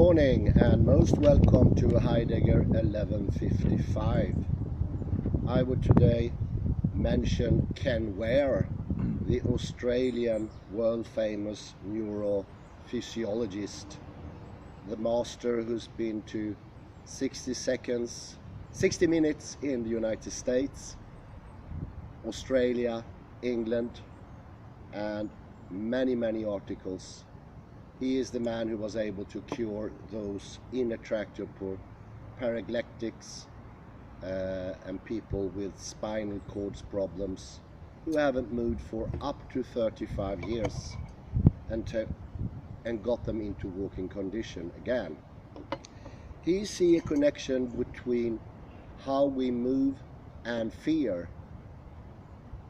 morning and most welcome to Heidegger 1155. I would today mention Ken Ware, the Australian world-famous neurophysiologist, the master who's been to 60 minutes in the United States, Australia, England, and many articles. He is the man who was able to cure those intractable paraplegics and people with spinal cord problems who haven't moved for up to 35 years and got them into walking condition again. He sees a connection between how we move and fear,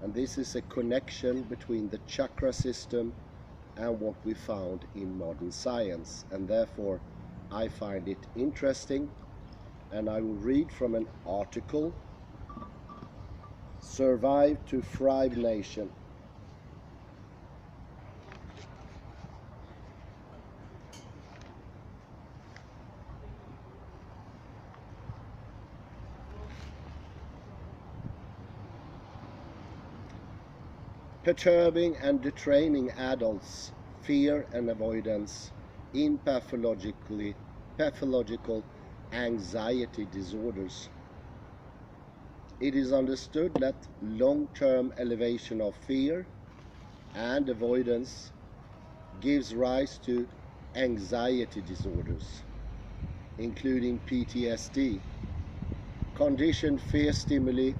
and this is a connection between the chakra system and what we found in modern science, and therefore I find it interesting, and I will read from an article, Survive to Thrive Nation. Perturbing and detraining adults, fear and avoidance in pathological anxiety disorders. It is understood that long-term elevation of fear and avoidance gives rise to anxiety disorders, including PTSD. Conditioned fear stimuli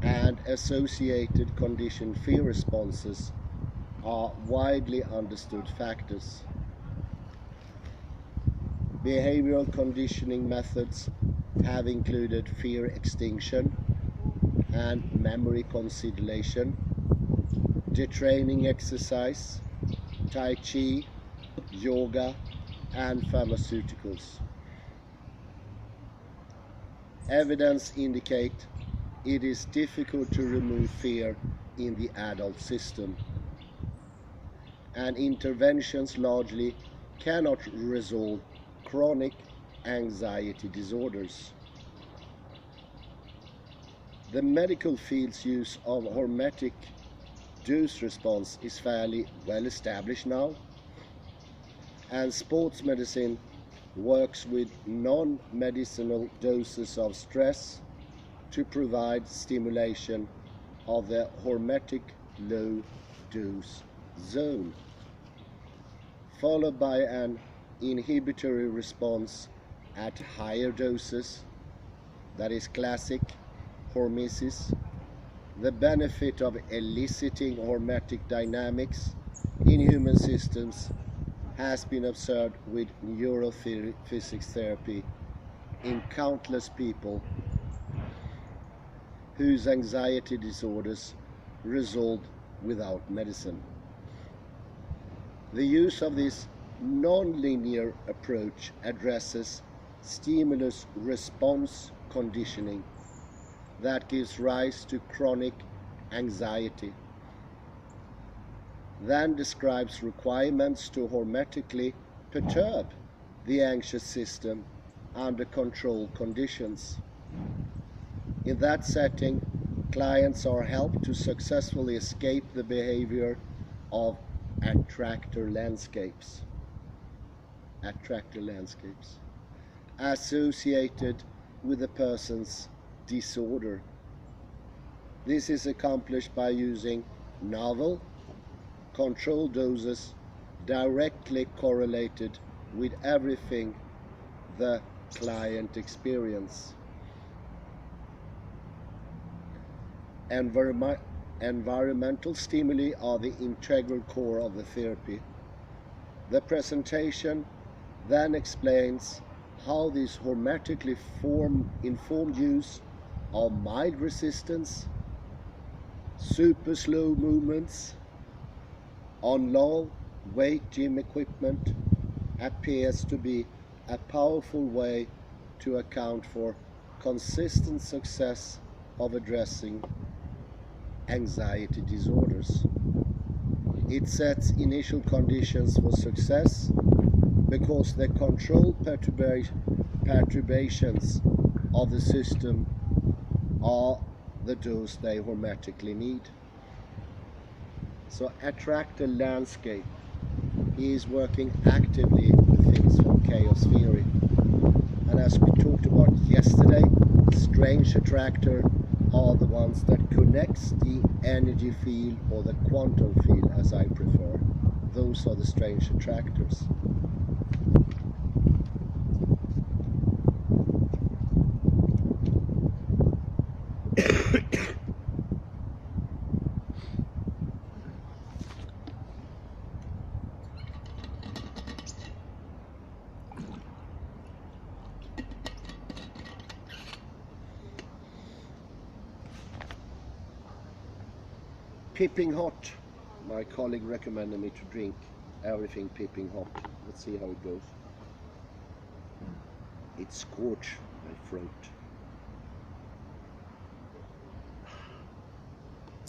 and associated conditioned fear responses are widely understood factors. Behavioral conditioning methods have included fear extinction and memory consolidation, detraining exercise, Tai Chi, yoga, and pharmaceuticals. Evidence indicates it is difficult to remove fear in the adult system, and interventions largely cannot resolve chronic anxiety disorders. The medical field's use of hormetic dose response is fairly well established now, and sports medicine works with non-medicinal doses of stress to provide stimulation of the hormetic low dose zone, followed by an inhibitory response at higher doses, that is classic hormesis. The benefit of eliciting hormetic dynamics in human systems has been observed with neurophysics therapy in countless people whose anxiety disorders resolved without medicine. The use of this non-linear approach addresses stimulus-response conditioning that gives rise to chronic anxiety, then describes requirements to hormetically perturb the anxious system under controlled conditions. In that setting, clients are helped to successfully escape the behavior of attractor landscapes associated with the person's disorder. This is accomplished by using novel, controlled doses directly correlated with everything the client experiences. Environmental stimuli are the integral core of the therapy. The presentation then explains how this hormetically informed use of mild resistance, super slow movements on low weight gym equipment appears to be a powerful way to account for consistent success of addressing anxiety disorders. It sets initial conditions for success because the control perturbations of the system are the dose they hermetically need. So attract a landscape. He is working actively with things from chaos theory. And as we talked about yesterday, strange attractor are the ones that connects the energy field, or the quantum field as I prefer. Those are the strange attractors. Piping hot. My colleague recommended me to drink everything piping hot. Let's see how it goes. It scorched my throat.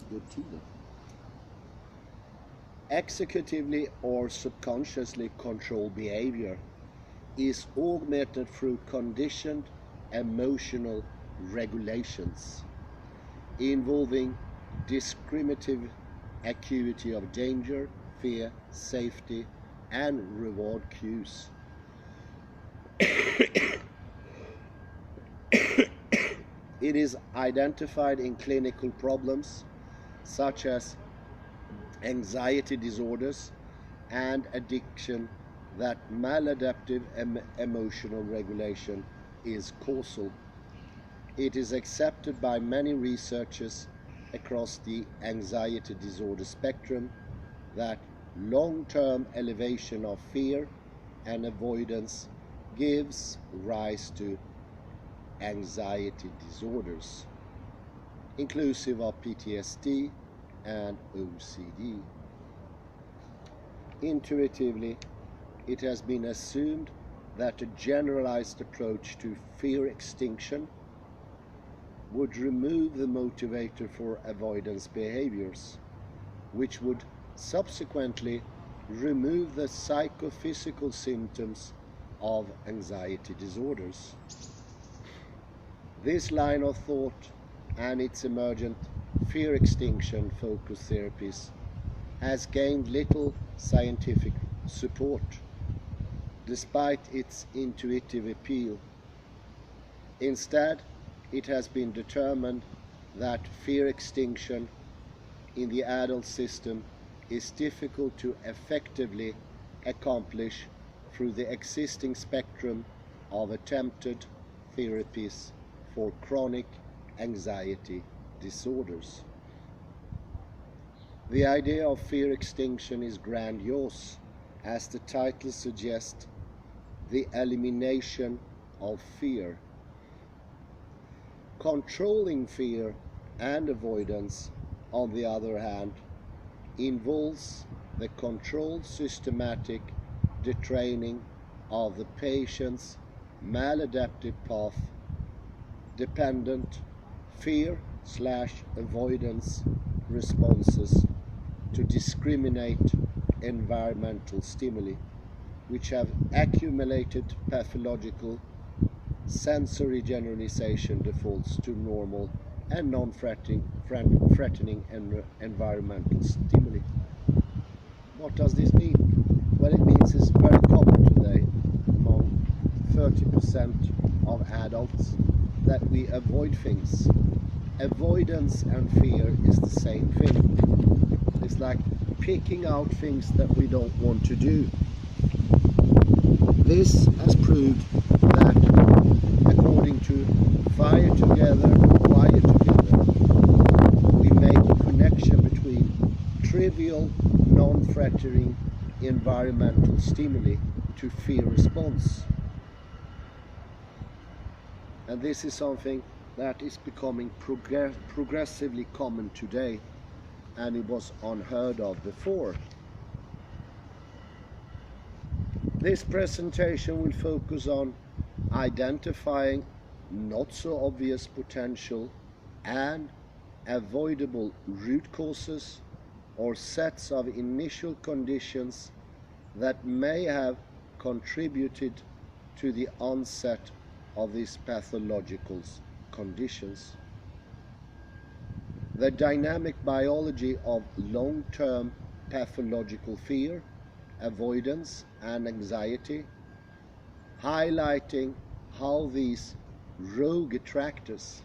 Good tea though. Executively or subconsciously controlled behavior is augmented through conditioned emotional regulations involving discriminative acuity of danger, fear, safety, and reward cues. It is identified in clinical problems such as anxiety disorders and addiction that maladaptive emotional regulation is causal. It is accepted by many researchers across the anxiety disorder spectrum that long-term elevation of fear and avoidance gives rise to anxiety disorders, inclusive of PTSD and OCD. Intuitively, it has been assumed that a generalized approach to fear extinction would remove the motivator for avoidance behaviors, which would subsequently remove the psychophysical symptoms of anxiety disorders. This line of thought and its emergent fear extinction focused therapies has gained little scientific support, despite its intuitive appeal. Instead, it has been determined that fear extinction in the adult system is difficult to effectively accomplish through the existing spectrum of attempted therapies for chronic anxiety disorders. The idea of fear extinction is grandiose, as the title suggests, the elimination of fear. Controlling fear and avoidance, on the other hand, involves the controlled systematic detraining of the patient's maladaptive path dependent fear/avoidance responses to discriminate environmental stimuli, which have accumulated pathological sensory generalization defaults to normal and non-threatening environmental stimuli. What does this mean? Well, it means it's very common today among 30% of adults that we avoid things. Avoidance and fear is the same thing. It's like picking out things that we don't want to do. This has proved that, according to Fire Together, Wire Together, we make a connection between trivial, non-threatening environmental stimuli to fear response. And this is something that is becoming progressively common today, and it was unheard of before. This presentation will focus on identifying not so obvious potential and avoidable root causes or sets of initial conditions that may have contributed to the onset of these pathological conditions. The dynamic biology of long-term pathological fear, avoidance, and anxiety, highlighting how these rogue attractors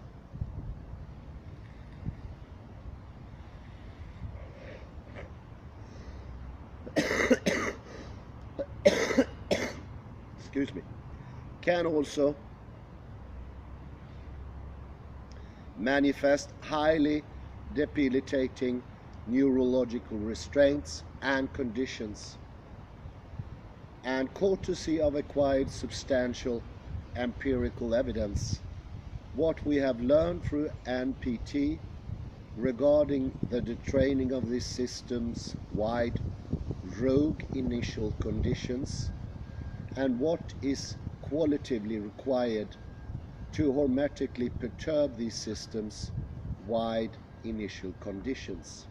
excuse me, can also manifest highly debilitating neurological restraints and conditions, and courtesy of acquired substantial empirical evidence, what we have learned through NPT regarding the detraining of these systems wide rogue initial conditions, and what is qualitatively required to hermetically perturb these systems wide initial conditions.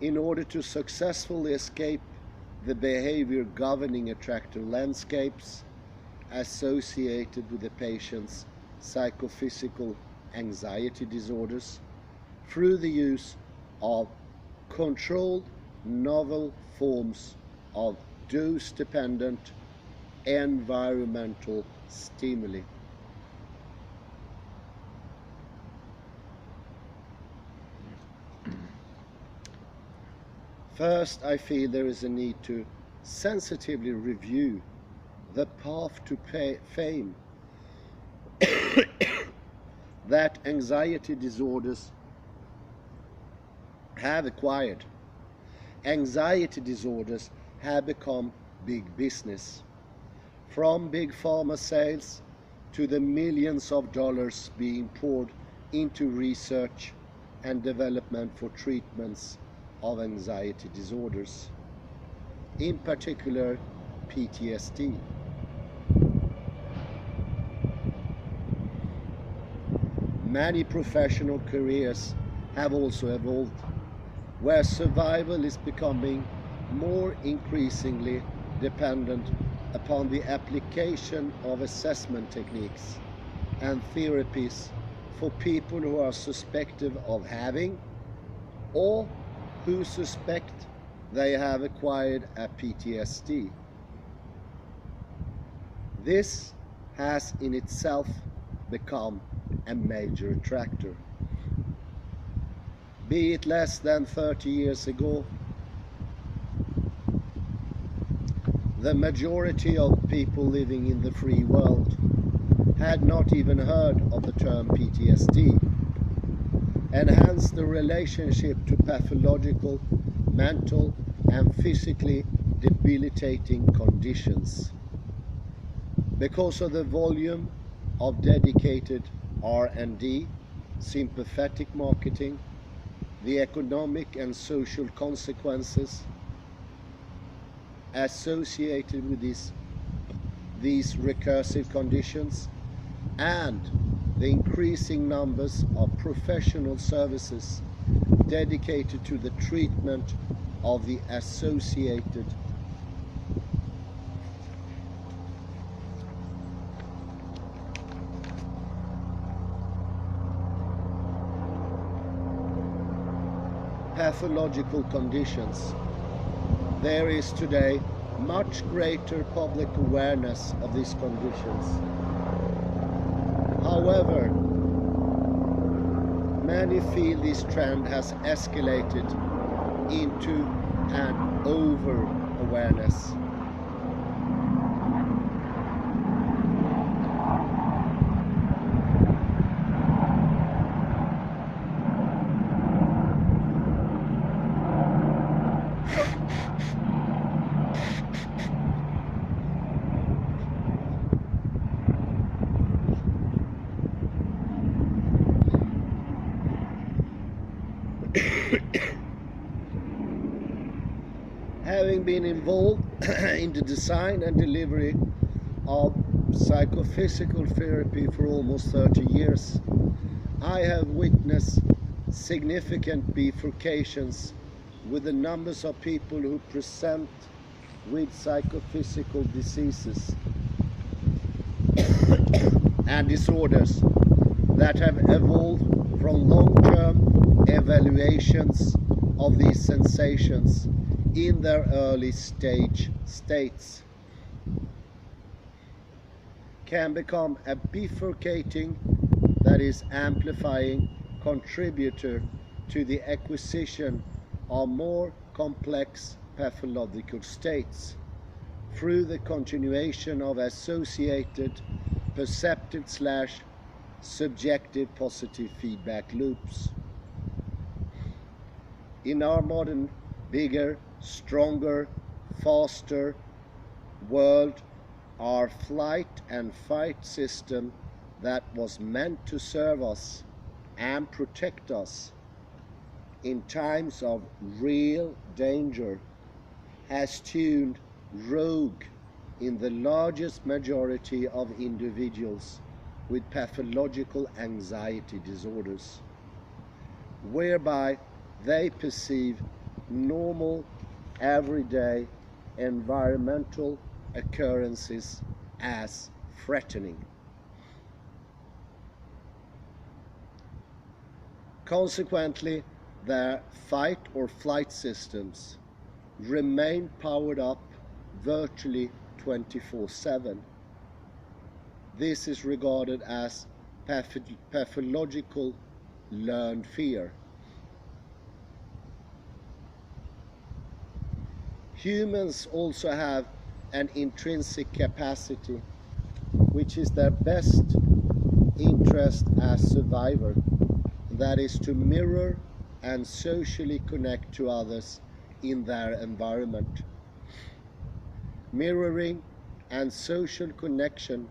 In order to successfully escape the behavior governing attractor landscapes associated with the patient's psychophysical anxiety disorders through the use of controlled novel forms of dose-dependent environmental stimuli. First, I feel there is a need to sensitively review the path to fame that anxiety disorders have acquired. Anxiety disorders have become big business, from big pharma sales to the millions of dollars being poured into research and development for treatments of anxiety disorders, in particular PTSD. Many professional careers have also evolved, where survival is becoming more increasingly dependent upon the application of assessment techniques and therapies for people who are suspected of having or who suspect they have acquired a PTSD. This has in itself become a major attractor. Be it less than 30 years ago, the majority of people living in the free world had not even heard of the term PTSD, and hence the relationship to pathological, mental, and physically debilitating conditions. Because of the volume of dedicated R&D, sympathetic marketing, the economic and social consequences associated with these recursive conditions, and the increasing numbers of professional services dedicated to the treatment of the associated pathological conditions, there is today much greater public awareness of these conditions. However, many feel this trend has escalated into an over-awareness. Having been involved in the design and delivery of psychophysical therapy for almost 30 years, I have witnessed significant bifurcations with the numbers of people who present with psychophysical diseases and disorders that have evolved from long-term evaluations of these sensations in their early stage states can become a bifurcating, that is amplifying, contributor to the acquisition of more complex pathological states through the continuation of associated perceptive/subjective positive feedback loops. In our modern, bigger, stronger, faster world, our flight and fight system that was meant to serve us and protect us in times of real danger has tuned rogue in the largest majority of individuals with pathological anxiety disorders, whereby they perceive normal, everyday environmental occurrences as threatening. Consequently, their fight or flight systems remain powered up virtually 24/7. This is regarded as pathological learned fear. Humans also have an intrinsic capacity, which is their best interest as survivor, that is to mirror and socially connect to others in their environment. Mirroring and social connection,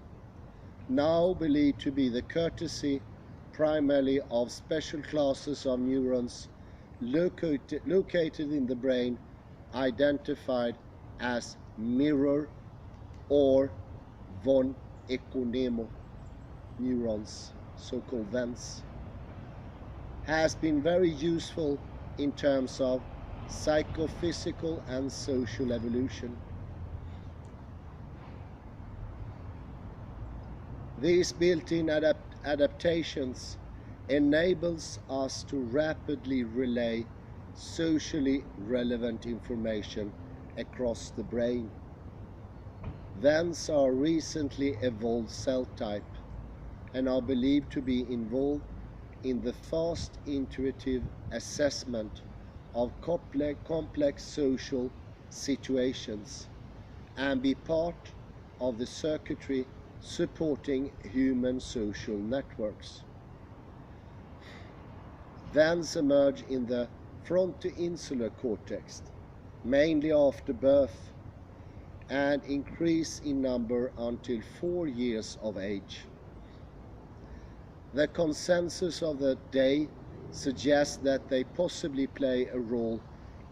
now believed to be the courtesy primarily of special classes of neurons located in the brain, identified as mirror or von Economo neurons, so-called VENS, has been very useful in terms of psychophysical and social evolution. These built-in adaptations enables us to rapidly relay socially relevant information across the brain. VENS are recently evolved cell type and are believed to be involved in the fast intuitive assessment of complex social situations and be part of the circuitry supporting human social networks. VENS emerge in the frontoinsular cortex, mainly after birth, and increase in number until 4 years of age. The consensus of the day suggests that they possibly play a role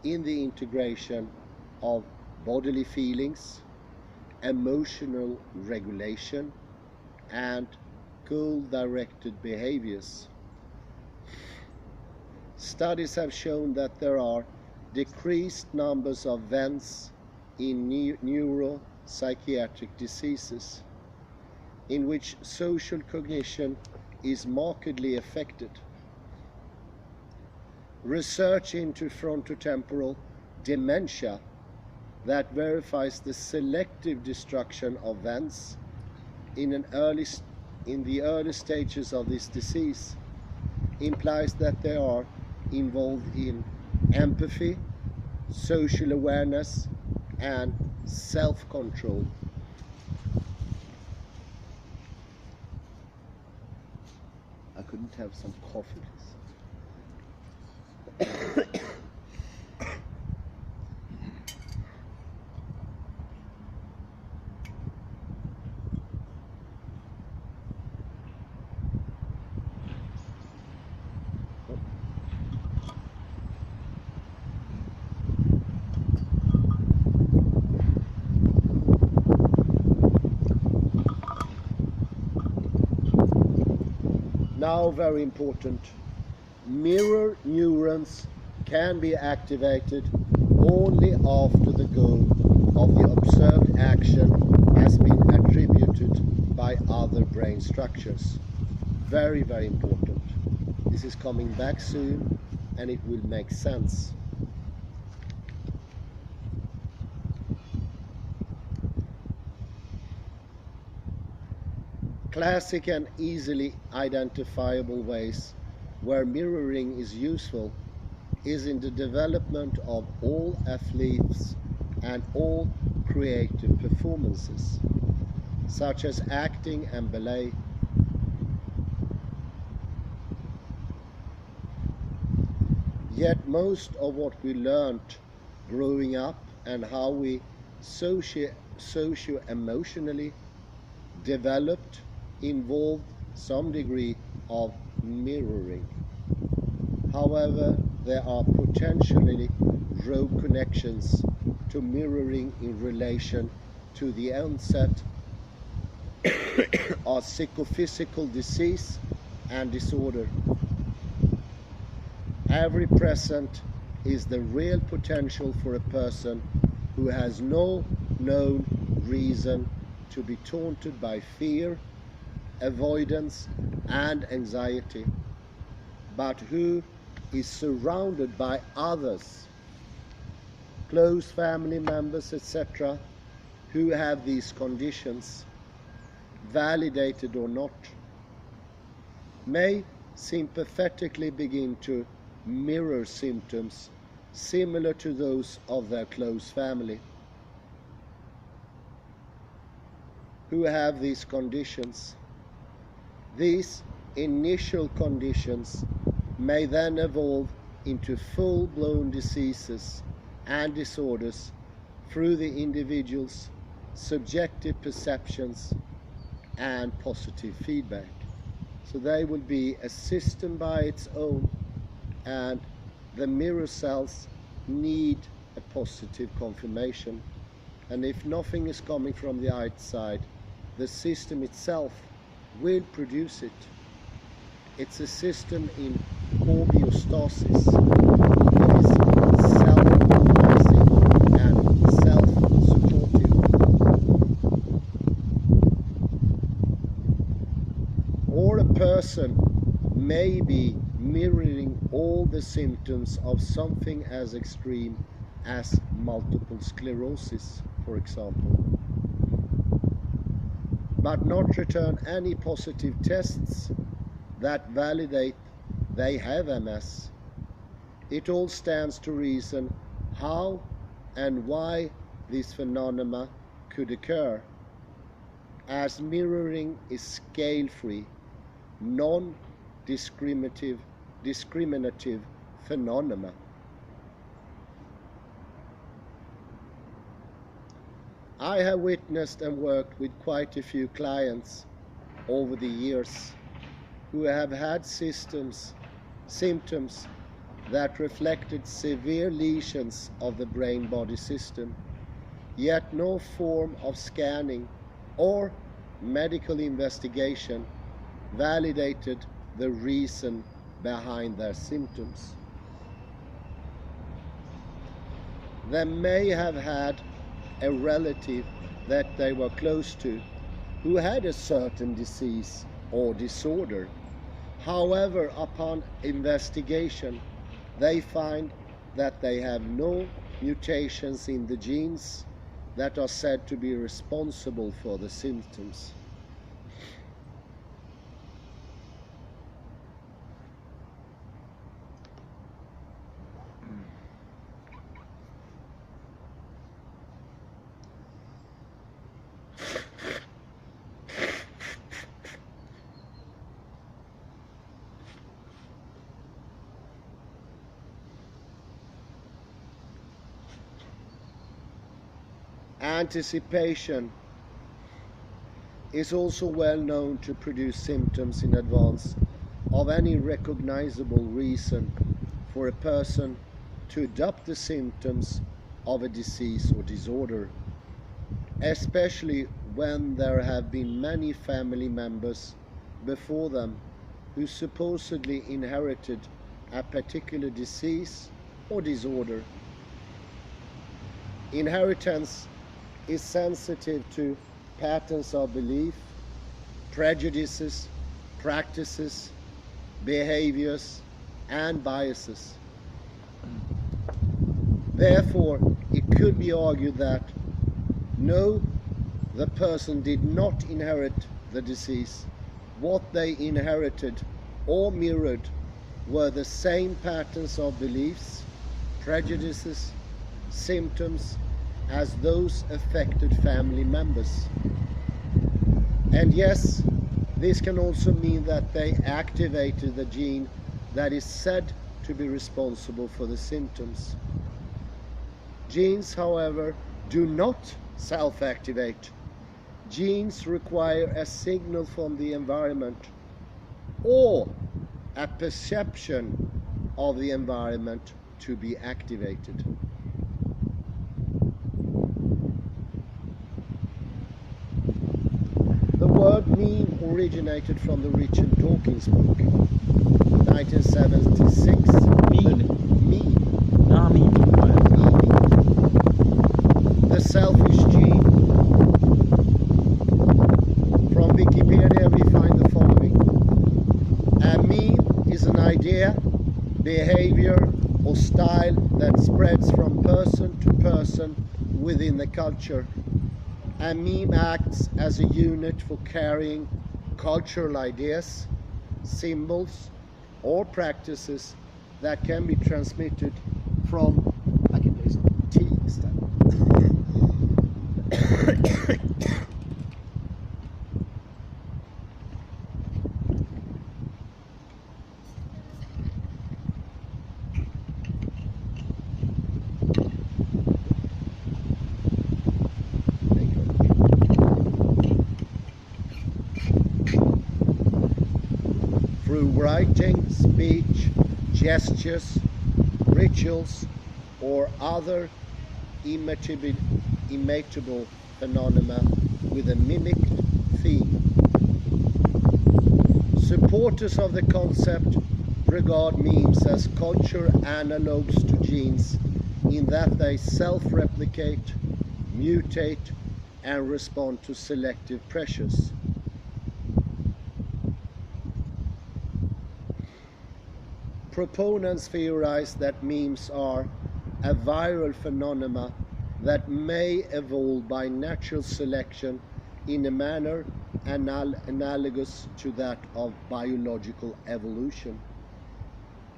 in the integration of bodily feelings, emotional regulation, and goal-directed behaviors. Studies have shown that there are decreased numbers of VENS in neuropsychiatric diseases, in which social cognition is markedly affected. Research into frontotemporal dementia that verifies the selective destruction of VENS in the early stages of this disease implies that they are involved in empathy, social awareness, and self-control. I couldn't have some coffee, please. Now, very important, Mirror neurons can be activated only after the goal of the observed action has been attributed by other brain structures. Very, very important. This is coming back soon and it will make sense. Classic and easily identifiable ways where mirroring is useful is in the development of all athletes and all creative performances, such as acting and ballet. Yet most of what we learned growing up and how we socio-emotionally developed involved some degree of mirroring. However, there are potentially rogue connections to mirroring in relation to the onset of psychophysical disease and disorder. Every present is the real potential for a person who has no known reason to be taunted by fear, avoidance, and anxiety, but who is surrounded by others, close family members, etc., who have these conditions, validated or not, may sympathetically begin to mirror symptoms similar to those of their close family, who have these conditions. These initial conditions may then evolve into full-blown diseases and disorders through the individual's subjective perceptions and positive feedback. So they will be a system by its own, and the mirror cells need a positive confirmation. And if nothing is coming from the outside, the system itself will produce it. It's a system in homeostasis. It is self-organizing and self-supportive. Or a person may be mirroring all the symptoms of something as extreme as multiple sclerosis, for example, but not return any positive tests that validate they have MS. It all stands to reason how and why this phenomena could occur, as mirroring is scale-free, non-discriminative phenomena. I have witnessed and worked with quite a few clients over the years who have had symptoms that reflected severe lesions of the brain-body system, yet no form of scanning or medical investigation validated the reason behind their symptoms. They may have had a relative that they were close to who had a certain disease or disorder. However, upon investigation, they find that they have no mutations in the genes that are said to be responsible for the symptoms. Anticipation is also well known to produce symptoms in advance of any recognizable reason for a person to adopt the symptoms of a disease or disorder, especially when there have been many family members before them who supposedly inherited a particular disease or disorder. Inheritance is sensitive to patterns of belief, prejudices, practices, behaviors, and biases. Therefore, it could be argued that no, the person did not inherit the disease. What they inherited or mirrored were the same patterns of beliefs, prejudices, symptoms as those affected family members. And yes, this can also mean that they activated the gene that is said to be responsible for the symptoms. Genes, however, do not self-activate. Genes require a signal from the environment or a perception of the environment to be activated. The word meme originated from the Richard Dawkins book, 1976. Meme? Meme. Ja, meme. The selfish gene. From Wikipedia we find the following. A meme is an idea, behavior, or style that spreads from person to person within the culture. A meme acts as a unit for carrying cultural ideas, symbols, or practices that can be transmitted from tea instead. Through writing, speech, gestures, rituals, or other imitable phenomena with a mimicked theme. Supporters of the concept regard memes as culture analogues to genes in that they self-replicate, mutate, and respond to selective pressures. Proponents theorize that memes are a viral phenomena that may evolve by natural selection in a manner analogous to that of biological evolution.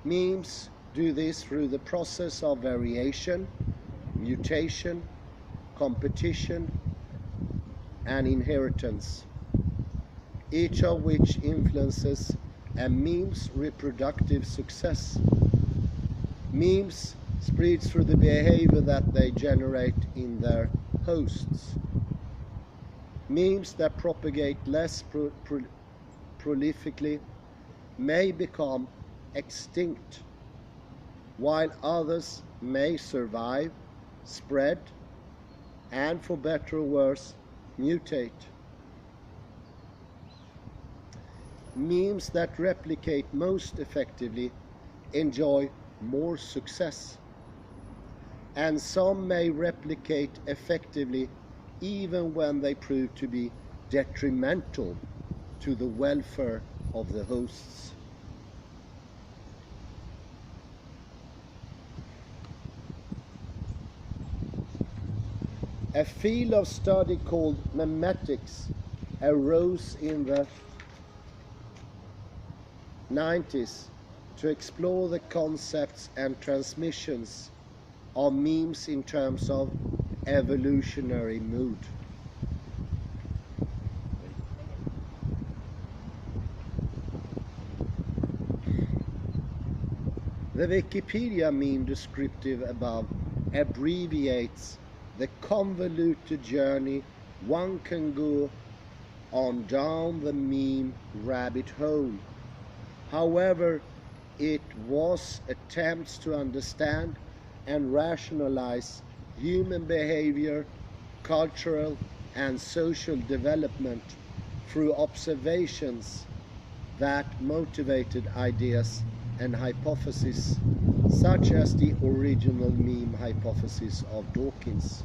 Memes do this through the process of variation, mutation, competition, and inheritance, each of which influences a meme's reproductive success. Memes spread through the behavior that they generate in their hosts. Memes that propagate less prolifically may become extinct, while others may survive, spread, and for better or worse, mutate. Memes that replicate most effectively enjoy more success, and some may replicate effectively even when they prove to be detrimental to the welfare of the hosts. A field of study called memetics arose in the 90s to explore the concepts and transmissions of memes in terms of evolutionary mood. The Wikipedia meme descriptive above abbreviates the convoluted journey one can go on down the meme rabbit hole. However, it was attempts to understand and rationalize human behavior, cultural and social development through observations that motivated ideas and hypotheses such as the original meme hypothesis of Dawkins.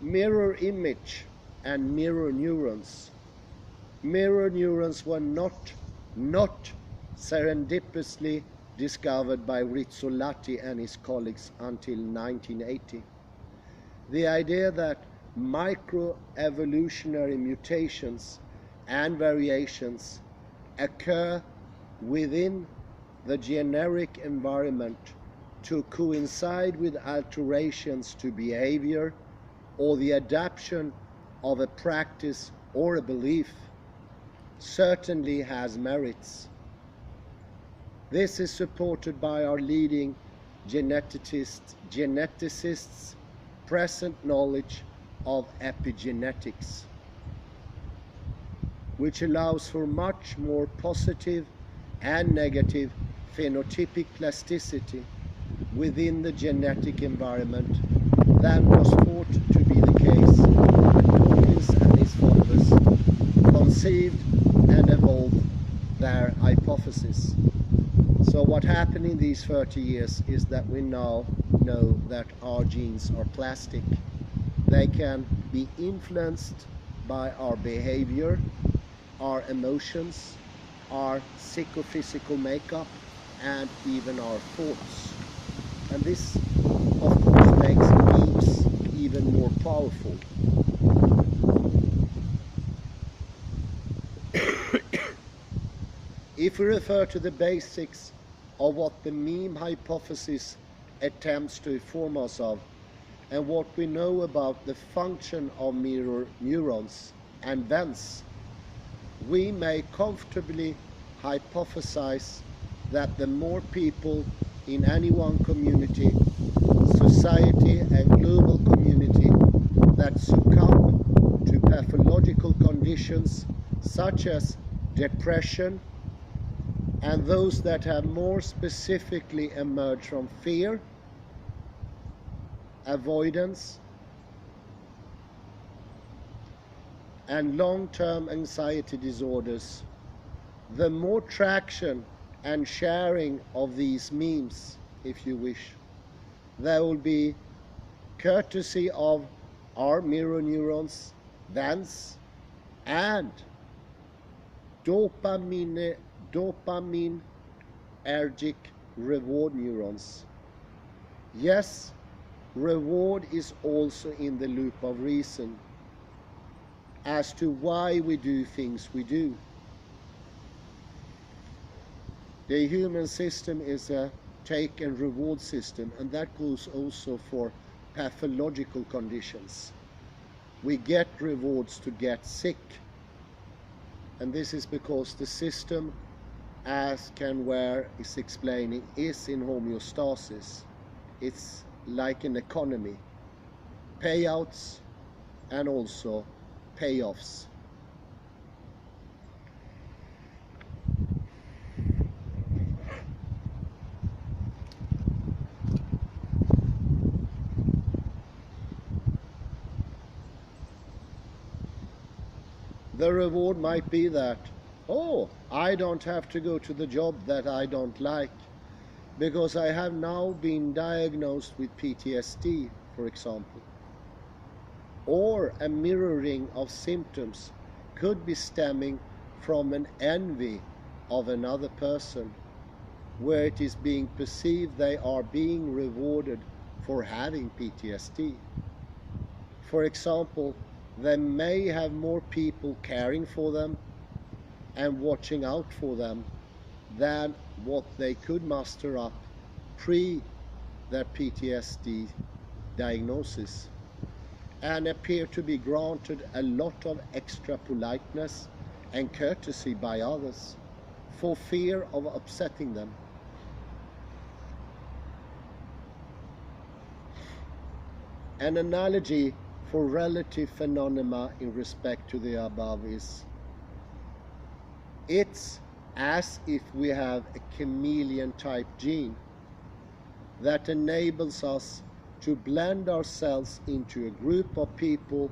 Mirror image and mirror neurons. Mirror neurons were not serendipitously discovered by Rizzolatti and his colleagues until 1980. The idea that microevolutionary mutations and variations occur within the generic environment to coincide with alterations to behavior or the adaptation of a practice or a belief certainly has merits. This is supported by our leading geneticists' present knowledge of epigenetics, which allows for much more positive and negative phenotypic plasticity within the genetic environment than was thought to be the case when Dawkins and his followers conceived and evolved their hypothesis. So what happened in these 30 years is that we now know that our genes are plastic. They can be influenced by our behavior, our emotions, our psychophysical makeup, and even our thoughts. And this, of course, makes memes even more powerful. If we refer to the basics of what the meme hypothesis attempts to inform us of, and what we know about the function of mirror neurons and thence, we may comfortably hypothesize that the more people in any one community, society and global community that succumb to pathological conditions such as depression, and those that have more specifically emerged from fear, avoidance, and long-term anxiety disorders, the more traction and sharing of these memes, if you wish, there will be, courtesy of our mirror neurons, thence, and dopaminergic reward neurons. Yes, reward is also in the loop of reason as to why we do things we do. The human system is a take and reward system, and that goes also for pathological conditions. We get rewards to get sick, and this is because the system, as Ware is explaining, is in homeostasis. It's like an economy. Payouts and also payoffs. The reward might be that, oh, I don't have to go to the job that I don't like because I have now been diagnosed with PTSD, for example. Or a mirroring of symptoms could be stemming from an envy of another person, where it is being perceived they are being rewarded for having PTSD. For example, they may have more people caring for them and watching out for them than what they could muster up pre their PTSD diagnosis, and appear to be granted a lot of extra politeness and courtesy by others for fear of upsetting them. An analogy for relative phenomena in respect to the above is, it's as if we have a chameleon type gene that enables us to blend ourselves into a group of people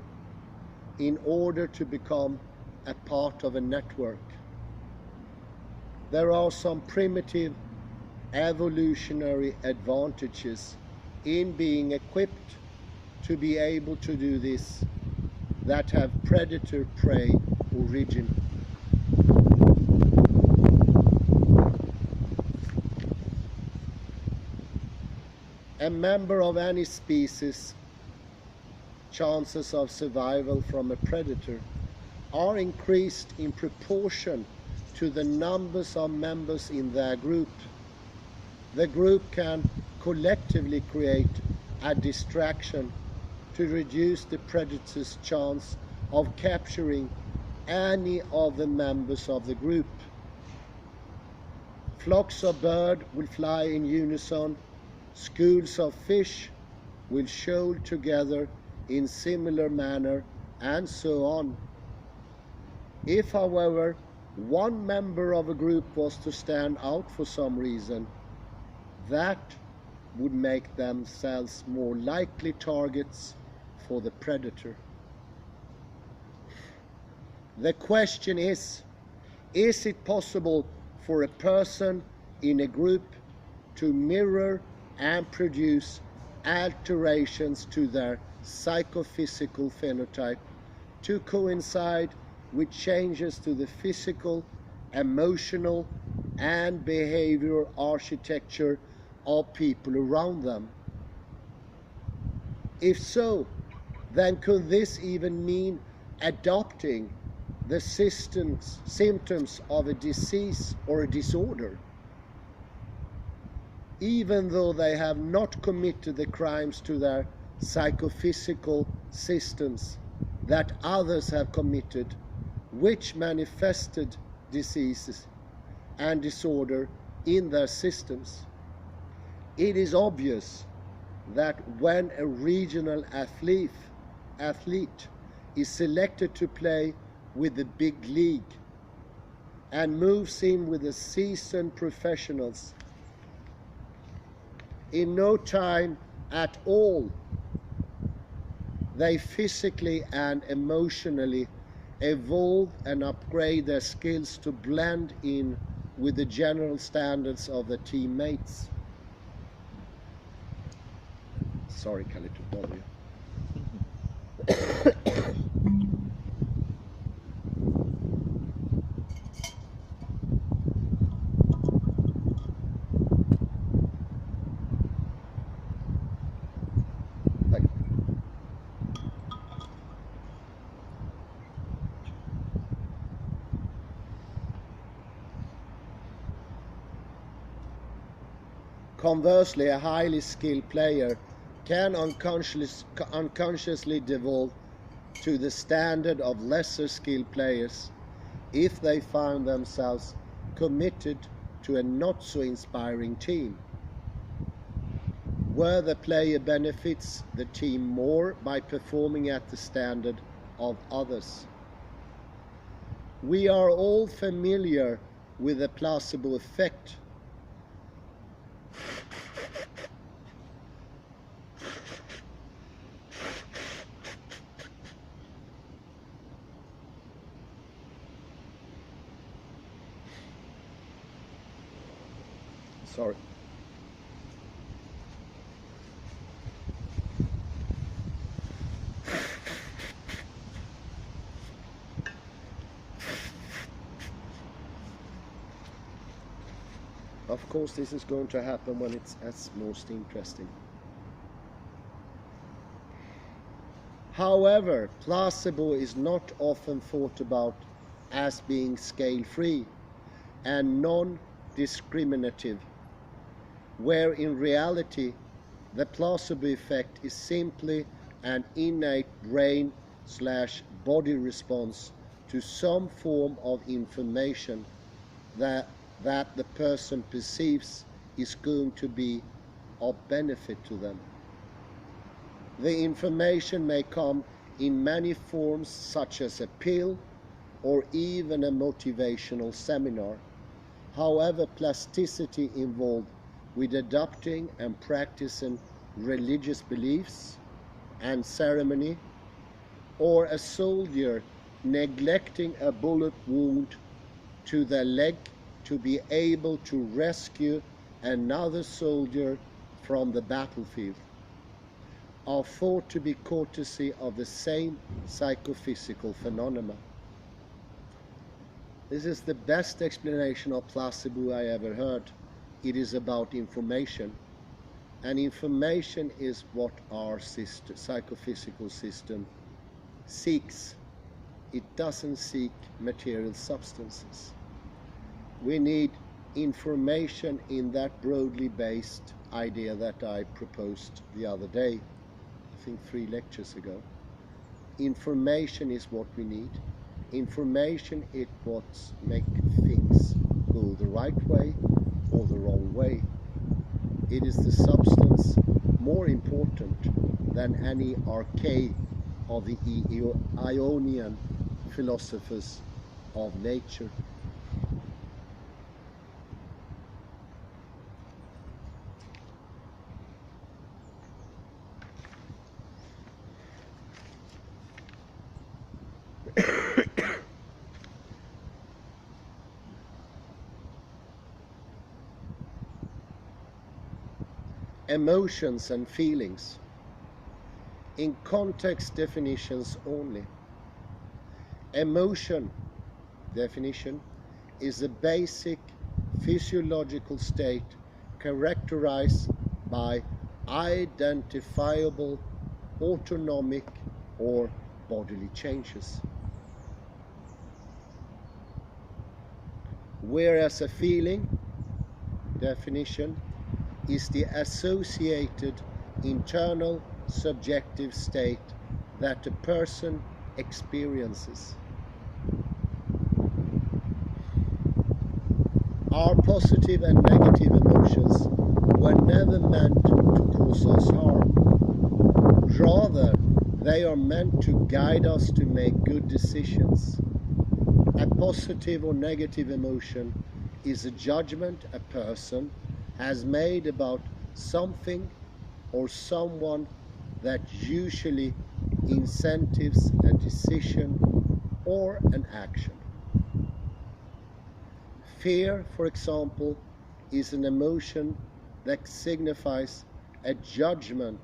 in order to become a part of a network. There are some primitive evolutionary advantages in being equipped to be able to do this that have predator-prey origin. A member of any species' chances of survival from a predator are increased in proportion to the numbers of members in their group. The group can collectively create a distraction to reduce the predator's chance of capturing any of the members of the group. Flocks of birds will fly in unison, schools of fish will shoal together in similar manner, and so on. If, however, one member of a group was to stand out for some reason, that would make themselves more likely targets for the predator. The question is it possible for a person in a group to mirror and produce alterations to their psychophysical phenotype to coincide with changes to the physical, emotional, and behavioral architecture of people around them? If so, then could this even mean adopting the symptoms of a disease or a disorder, even though they have not committed the crimes to their psychophysical systems that others have committed, which manifested diseases and disorder in their systems? It is obvious that when a regional athlete is selected to play with the big league and moves in with the seasoned professionals, in no time at all they physically and emotionally evolve and upgrade their skills to blend in with the general standards of the teammates. Sorry, Kalle, to bother you. Conversely, a highly skilled player can unconsciously devolve to the standard of lesser skilled players if they find themselves committed to a not so inspiring team, where the player benefits the team more by performing at the standard of others. We are all familiar with the placebo effect. Sorry. Of course, this is going to happen when it's at most interesting. However, placebo is not often thought about as being scale-free and non-discriminative, where in reality the placebo effect is simply an innate brain/body response to some form of information that the person perceives is going to be of benefit to them. The information may come in many forms, such as a pill or even a motivational seminar. However, plasticity involved with adopting and practicing religious beliefs and ceremony or a soldier neglecting a bullet wound to the leg to be able to rescue another soldier from the battlefield, are thought to be courtesy of the same psychophysical phenomena. This is the best explanation of placebo I ever heard. It is about information, and information is what our psychophysical system seeks. It doesn't seek material substances. We need information in that broadly based idea that I proposed the other day, I think 3 lectures ago. Information is what we need. Information is what makes things go the right way or the wrong way. It is the substance more important than any arcade of the Ionian philosophers of nature. Emotions and feelings, in context definitions only. Emotion definition is a basic physiological state characterized by identifiable autonomic or bodily changes, whereas a feeling definition is the associated internal subjective state that a person experiences. Our positive and negative emotions were never meant to cause us harm. Rather, they are meant to guide us to make good decisions. A positive or negative emotion is a judgment a person has made about something or someone that usually incentives a decision or an action. Fear, for example, is an emotion that signifies a judgment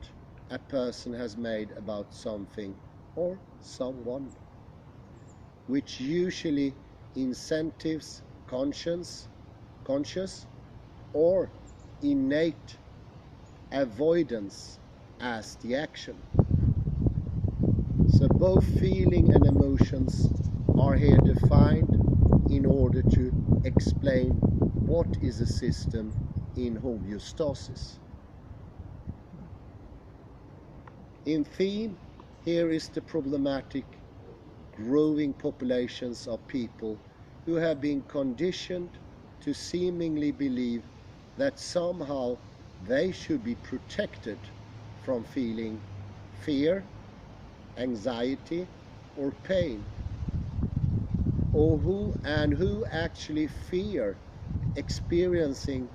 a person has made about something or someone, which usually incentives conscious or innate avoidance as the action. So both feeling and emotions are here defined in order to explain what is a system in homeostasis. In theme, here is the problematic growing populations of people who have been conditioned to seemingly believe that somehow they should be protected from feeling fear, anxiety, or pain, or who actually fear experiencing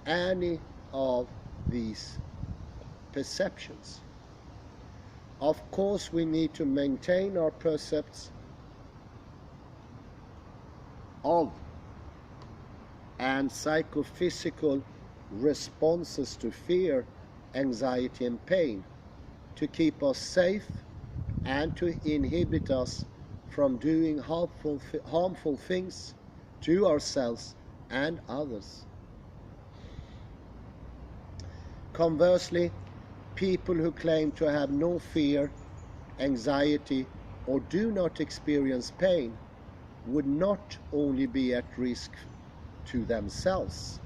any of these perceptions. Of course, we need to maintain our percepts of and psychophysical responses to fear, anxiety, and pain to keep us safe and to inhibit us from doing harmful things to ourselves and others. Conversely, people who claim to have no fear, anxiety, or do not experience pain would not only be at risk to themselves,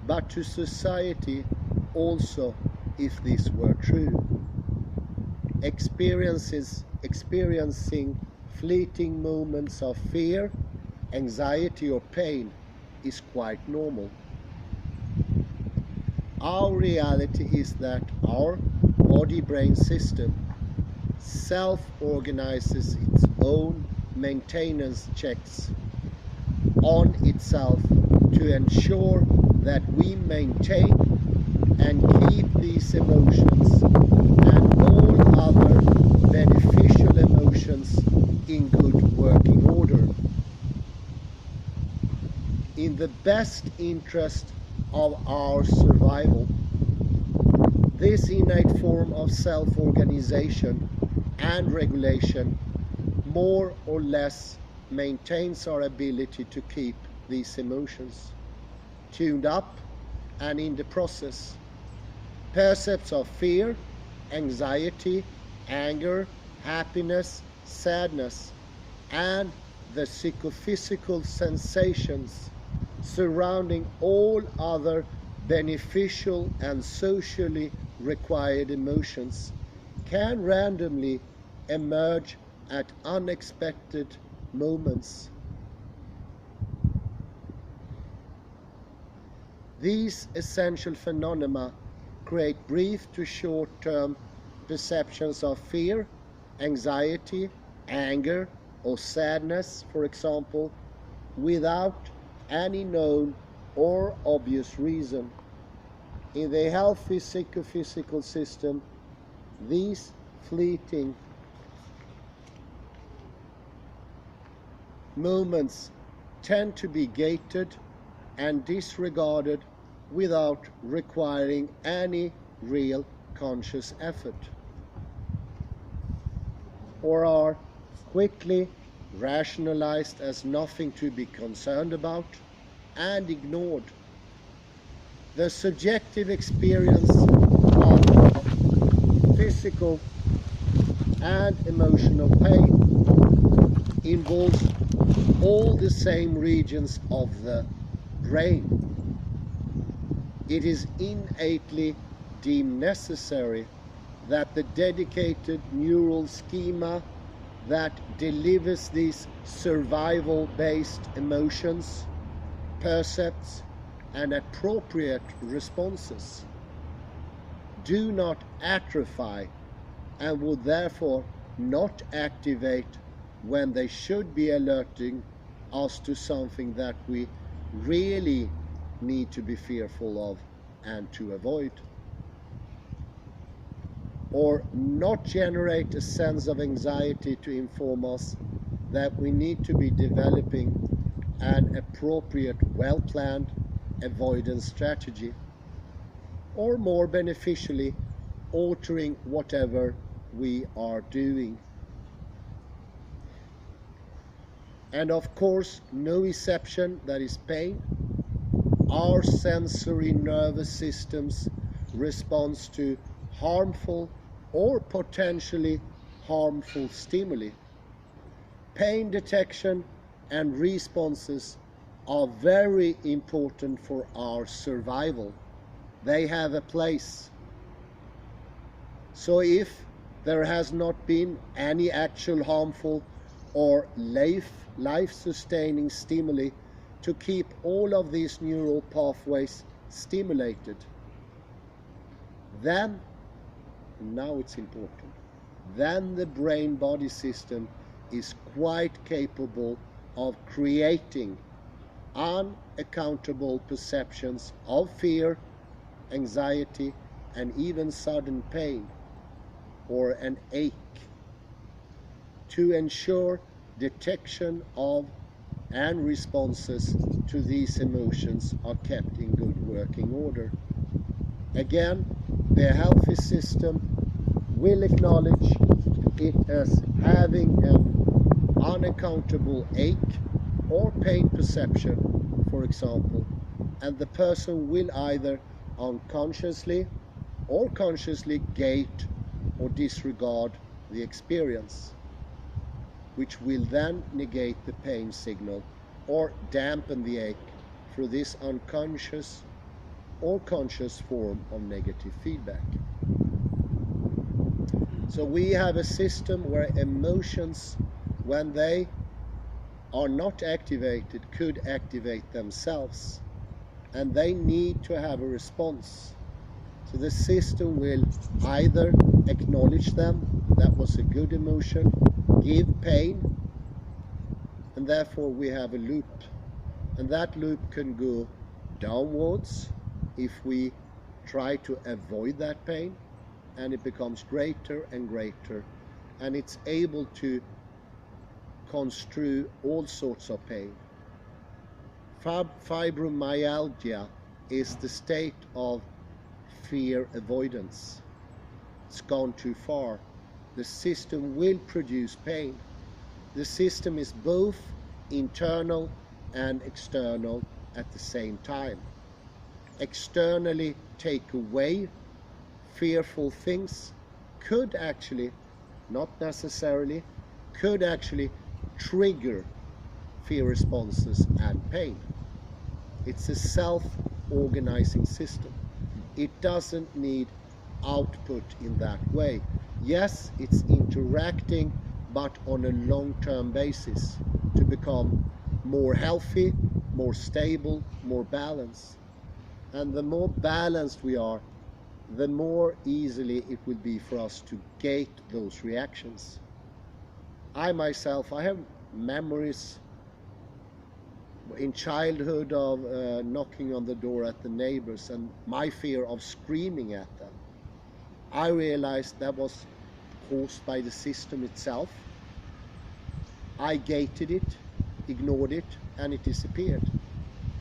but to society also if this were true. Experiencing fleeting moments of fear, anxiety, or pain is quite normal. Our reality is that our body-brain system self-organizes its own maintenance checks on itself to ensure that we maintain and keep these emotions and all other beneficial emotions in good working order, in the best interest of our survival. This innate form of self-organization and regulation more or less maintains our ability to keep these emotions tuned up, and in the process, percepts of fear, anxiety, anger, happiness, sadness, and the psychophysical sensations surrounding all other beneficial and socially required emotions can randomly emerge at unexpected moments. These essential phenomena create brief to short-term perceptions of fear, anxiety, anger, or sadness, for example, without any known or obvious reason. In the healthy psychophysical system, these fleeting moments tend to be gated and disregarded without requiring any real conscious effort, or are quickly rationalized as nothing to be concerned about and ignored. The subjective experience of physical and emotional pain involves all the same regions of the brain. It is innately deemed necessary that the dedicated neural schema that delivers these survival-based emotions, percepts, and appropriate responses do not atrophy and would therefore not activate when they should be alerting us to something that we really need to be fearful of and to avoid, or not generate a sense of anxiety to inform us that we need to be developing an appropriate, well-planned avoidance strategy, or more beneficially, altering whatever we are doing. And of course, no exception, that is pain. Our sensory nervous systems responds to harmful or potentially harmful stimuli. Pain detection and responses are very important for our survival. They have a place. So if there has not been any actual harmful or life-sustaining stimuli to keep all of these neural pathways stimulated, then, now it's important, then the brain-body system is quite capable of creating unaccountable perceptions of fear, anxiety, and even sudden pain or an ache to ensure detection of and responses to these emotions are kept in good working order. Again, the healthy system will acknowledge it as having an unaccountable ache or pain perception, for example, and the person will either unconsciously or consciously gate or disregard the experience, which will then negate the pain signal or dampen the ache through this unconscious or conscious form of negative feedback. So we have a system where emotions, when they are not activated, could activate themselves, and they need to have a response. So the system will either acknowledge them, that was a good emotion, give pain, and therefore we have a loop. And that loop can go downwards if we try to avoid that pain, and it becomes greater and greater and it's able to construe all sorts of pain. Fibromyalgia is the state of fear avoidance. It's gone too far. The system will produce pain. The system is both internal and external at the same time. Externally take away fearful things could actually, not necessarily, could actually trigger fear responses and pain. It's a self-organizing system. It doesn't need output in that way. Yes, it's interacting, but on a long-term basis to become more healthy, more stable, more balanced. And the more balanced we are, the more easily it will be for us to gate those reactions. I myself, I have memories in childhood of knocking on the door at the neighbors and my fear of screaming at them. I realized that was caused by the system itself. I gated it, ignored it, and it disappeared.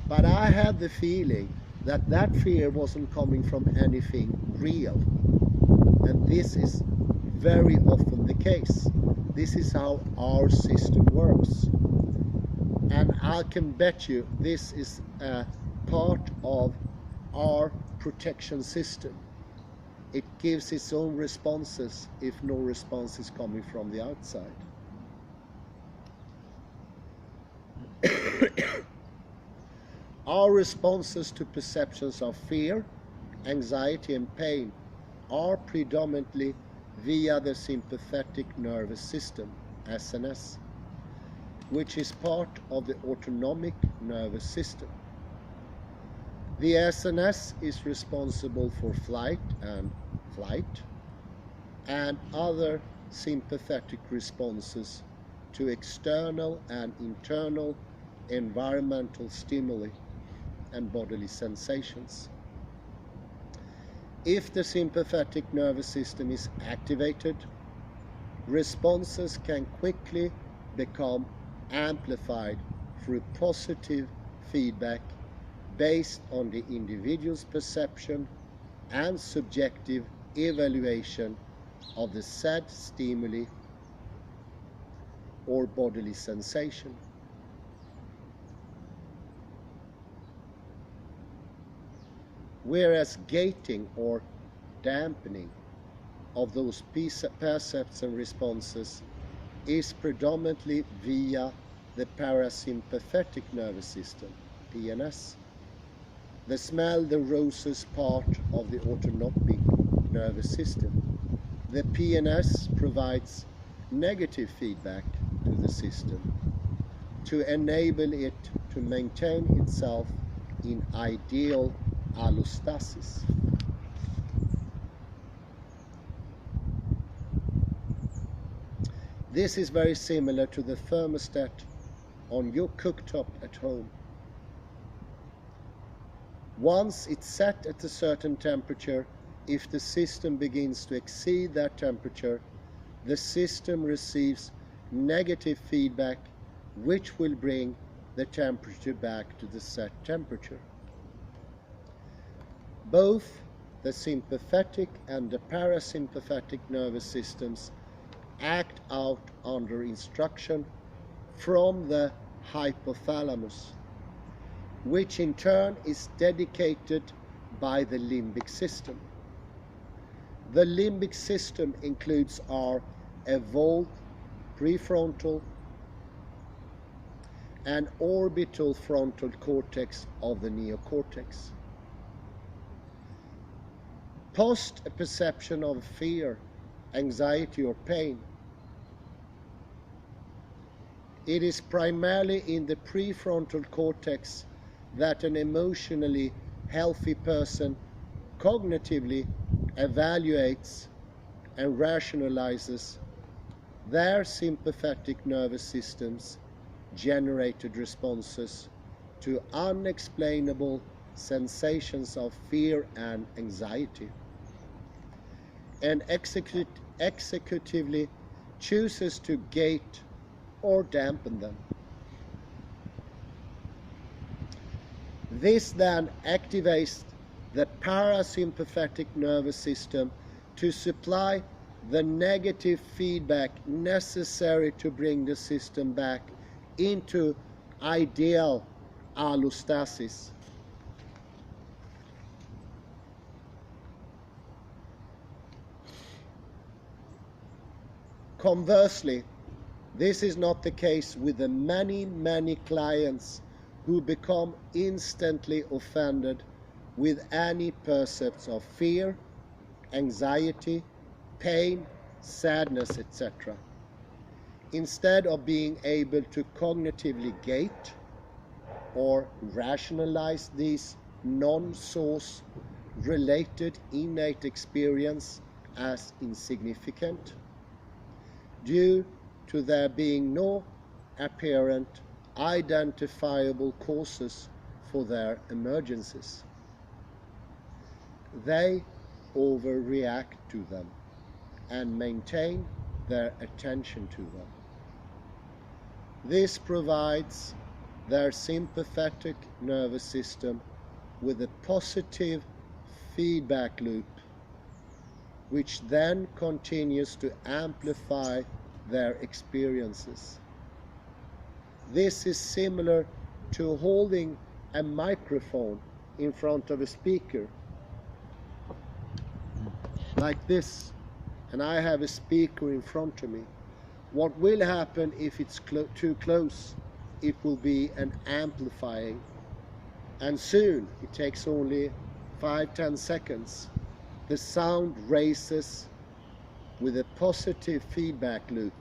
But I had the feeling that that fear wasn't coming from anything real. And this is very often the case. This is how our system works. And I can bet you this is a part of our protection system. It gives its own responses if no response is coming from the outside. Our responses to perceptions of fear, anxiety and pain are predominantly via the sympathetic nervous system, SNS, which is part of the autonomic nervous system. The SNS is responsible for flight and other sympathetic responses to external and internal environmental stimuli and bodily sensations. If the sympathetic nervous system is activated, responses can quickly become amplified through positive feedback based on the individual's perception and subjective evaluation of the said stimuli or bodily sensation. Whereas gating or dampening of those percepts and responses is predominantly via the parasympathetic nervous system, PNS. The smell the roses part of the autonomic nervous system. The PNS provides negative feedback to the system to enable it to maintain itself in ideal allostasis. This is very similar to the thermostat on your cooktop at home. Once it's set at a certain temperature, if the system begins to exceed that temperature, the system receives negative feedback which will bring the temperature back to the set temperature. Both the sympathetic and the parasympathetic nervous systems act out under instruction from the hypothalamus, which in turn is dedicated by the limbic system. The limbic system includes our evolved prefrontal and orbital frontal cortex of the neocortex. Post a perception of fear, anxiety or pain, it is primarily in the prefrontal cortex that an emotionally healthy person cognitively evaluates and rationalizes their sympathetic nervous systems generated responses to unexplainable sensations of fear and anxiety, and executively chooses to gate or dampen them. This then activates the parasympathetic nervous system to supply the negative feedback necessary to bring the system back into ideal allostasis. Conversely, this is not the case with the many clients who become instantly offended with any percepts of fear, anxiety, pain, sadness, etc. Instead of being able to cognitively gate or rationalize these non-source related innate experience as insignificant, due to there being no apparent identifiable causes for their emergencies. They overreact to them and maintain their attention to them. This provides their sympathetic nervous system with a positive feedback loop, which then continues to amplify their experiences. This is similar to holding a microphone in front of a speaker, like this, and I have a speaker in front of me. What will happen if it's too close? It will be an amplifying, and soon, it takes only 5-10 seconds, the sound raises with a positive feedback loop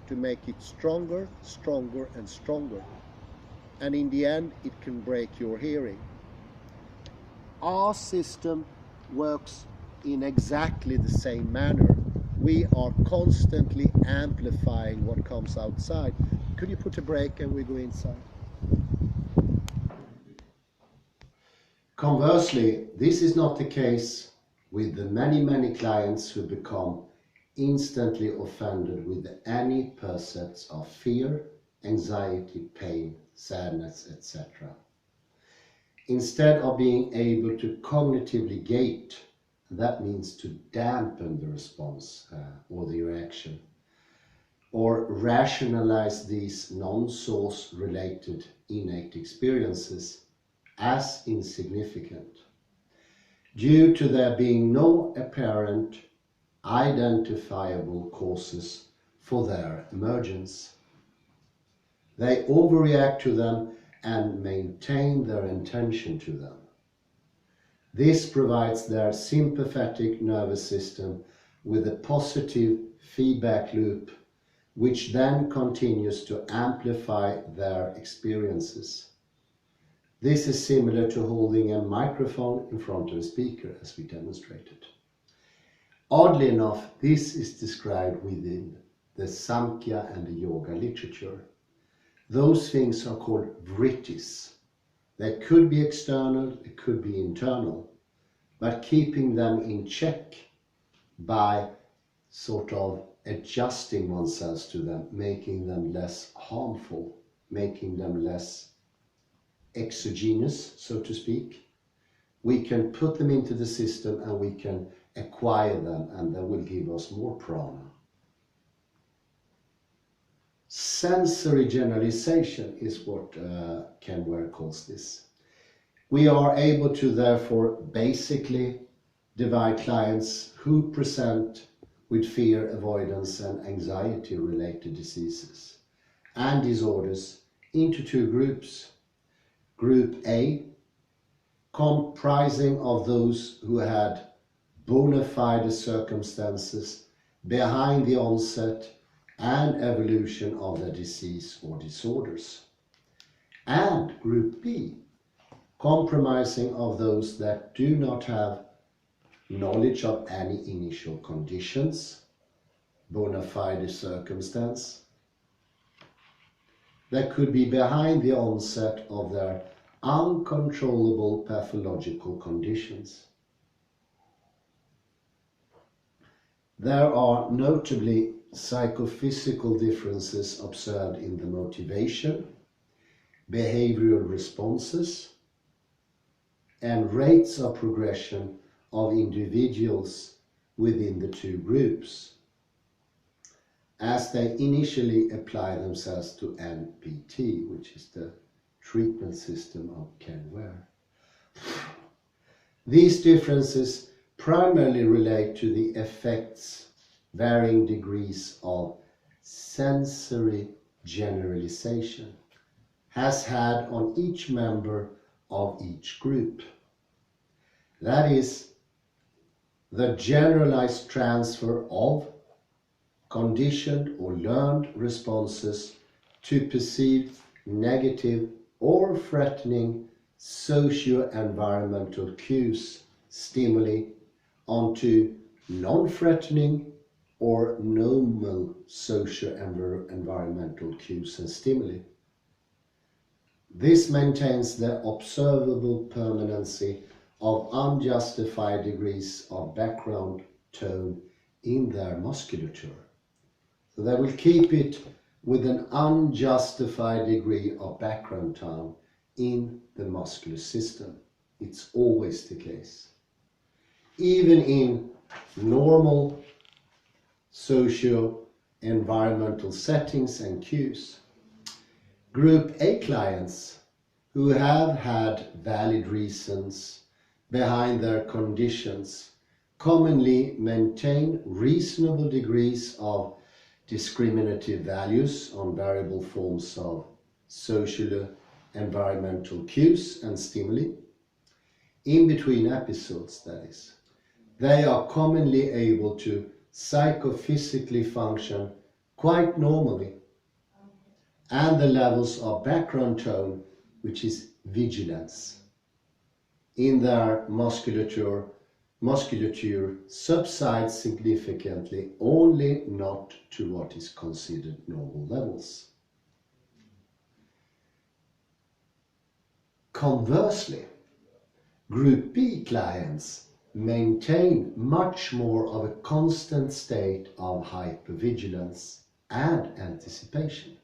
to make it stronger, stronger and stronger. And in the end, it can break your hearing. Our system works in exactly the same manner. We are constantly amplifying what comes outside. Could you put a break and we go inside? Conversely, this is not the case with the many clients who become instantly offended with any percepts of fear, anxiety, pain, sadness, etc. Instead of being able to cognitively gate, that means to dampen the response or the reaction, or rationalize these non-source related innate experiences as insignificant, due to there being no apparent identifiable causes for their emergence. They overreact to them and maintain their attention to them. This provides their sympathetic nervous system with a positive feedback loop, which then continues to amplify their experiences. This is similar to holding a microphone in front of a speaker, as we demonstrated. Oddly enough, this is described within the Samkhya and the yoga literature. Those things are called vrittis. They could be external, it could be internal, but keeping them in check by sort of adjusting oneself to them, making them less harmful, making them less exogenous, so to speak. We can put them into the system and we can acquire them, and that will give us more prana. Sensory generalization is what Ken Ware calls this. We are able to therefore basically divide clients who present with fear, avoidance and anxiety related diseases and disorders into two groups. Group A, comprising of those who had bona fide circumstances behind the onset and evolution of the disease or disorders. And Group B, comprising of those that do not have knowledge of any initial conditions, bona fide circumstance, that could be behind the onset of their uncontrollable pathological conditions. There are notably psychophysical differences observed in the motivation, behavioral responses, and rates of progression of individuals within the two groups as they initially apply themselves to NPT, which is the treatment system of Ware. These differences primarily relate to the effects varying degrees of sensory generalization has had on each member of each group. That is, the generalized transfer of conditioned or learned responses to perceived negative or threatening socio-environmental cues, stimuli, onto non-threatening or normal socio-environmental cues and stimuli. This maintains the observable permanency of unjustified degrees of background tone in their musculature. So they will keep it with an unjustified degree of background tone in the muscular system. It's always the case. Even in normal socio-environmental settings and cues. Group A clients who have had valid reasons behind their conditions commonly maintain reasonable degrees of discriminative values on variable forms of social environmental cues and stimuli in between episodes, that is. They are commonly able to psychophysically function quite normally, and the levels of background tone, which is vigilance, in their musculature subsides significantly, only not to what is considered normal levels. Conversely, Group B clients maintain much more of a constant state of hypervigilance and anticipation.